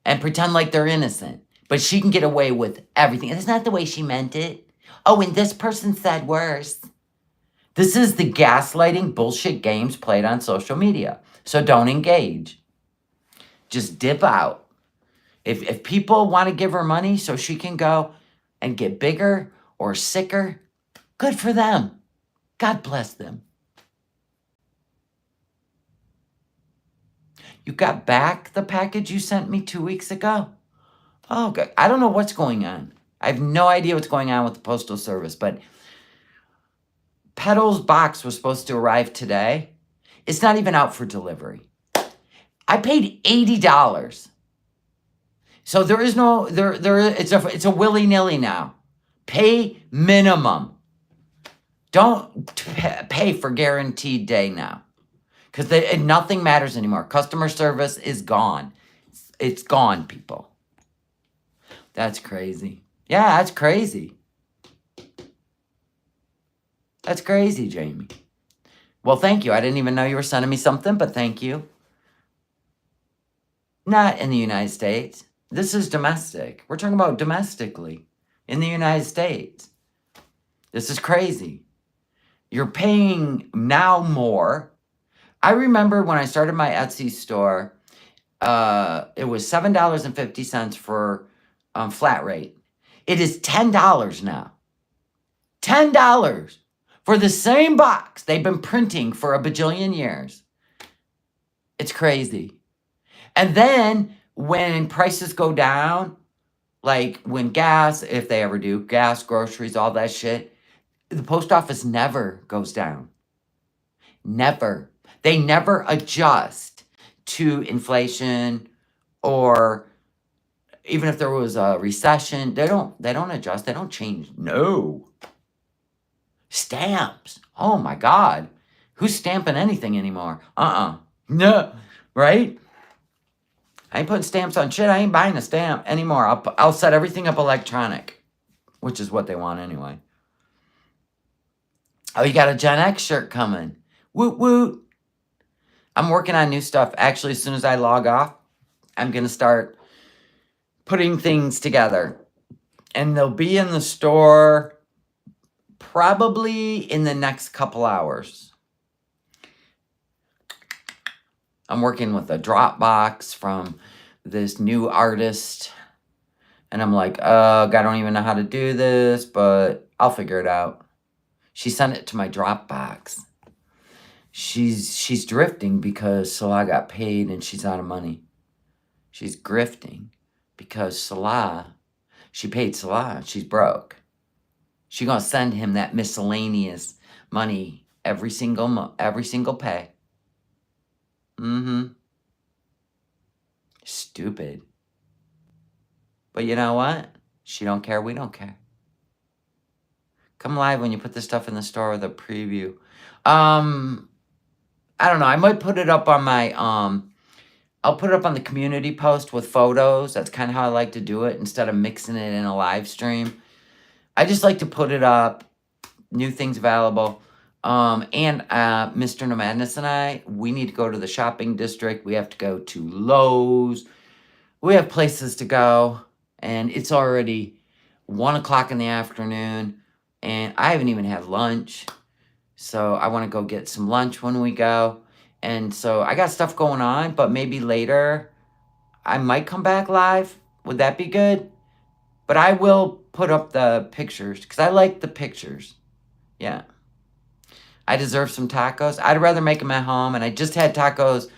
and pretend like they're innocent. But she can get away with everything. It's not the way she meant it. Oh, and this person said worse. This is the gaslighting bullshit games played on social media. So don't engage. Just dip out. If people want to give her money so she can go and get bigger or sicker, good for them. God bless them. You got back the package you sent me 2 weeks ago? Oh, God. I don't know what's going on. I have no idea what's going on with the Postal Service, but Petal's box was supposed to arrive today. It's not even out for delivery. I paid $80. So there is no, it's a willy-nilly now. Pay minimum. Don't pay for guaranteed day now. Because nothing matters anymore. Customer service is gone. It's gone, people. That's crazy. Yeah, that's crazy. That's crazy, Jamie. Well, thank you. I didn't even know you were sending me something, but thank you. Not in the United States. This is domestic. We're talking about domestically in the United States. This is crazy. You're paying now more. I remember when I started my Etsy store, it was $7.50 for flat rate. It is $10 now. $10 for the same box they've been printing for a bajillion years. It's crazy. And then when prices go down, like when gas, if they ever do, gas, groceries, all that shit, the post office never goes down. Never. They never adjust to inflation, or even if there was a recession, they don't adjust, they don't change. No. Stamps. Oh my God. Who's stamping anything anymore? No. Right? I ain't putting stamps on shit. I ain't buying a stamp anymore. I'll set everything up electronic, which is what they want anyway. Oh, you got a Gen X shirt coming. Woot woot. I'm working on new stuff. Actually, as soon as I log off, I'm going to start putting things together. And they'll be in the store probably in the next couple hours. I'm working with a Dropbox from this new artist. And I'm like, I don't even know how to do this, but I'll figure it out. She sent it to my Dropbox. She's drifting because Salah got paid and she's out of money. She's grifting because she paid Salah. She's broke. She gonna send him that miscellaneous money every single pay. Stupid. But you know what? She don't care. We don't care. Come live when you put this stuff in the store with a preview. I don't know. I might put it up on my, I'll put it up on the community post with photos. That's kind of how I like to do it instead of mixing it in a live stream. I just like to put it up, new things available. And Mr. No Madness and I, we need to go to the shopping district. We have to go to Lowe's. We have places to go. And it's already 1 o'clock in the afternoon. And I haven't even had lunch. So I want to go get some lunch when we go. And so I got stuff going on, but maybe later I might come back live. Would that be good? But I will put up the pictures because I like the pictures. Yeah. I deserve some tacos. I'd rather make them at home. And I just had tacos.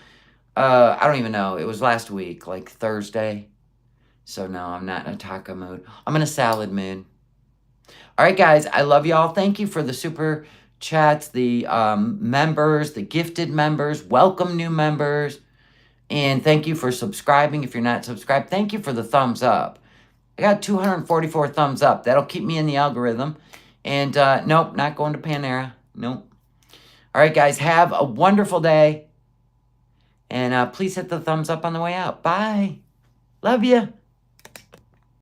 I don't even know. It was last week, like Thursday. So no, I'm not in a taco mood. I'm in a salad mood. All right, guys. I love y'all. Thank you for the super chats, the members, the gifted members. Welcome new members. And thank you for subscribing. If you're not subscribed, thank you for the thumbs up. I got 244 thumbs up. That'll keep me in the algorithm. And nope, not going to Panera. Nope. All right, guys, have a wonderful day. And please hit the thumbs up on the way out. Bye. Love you.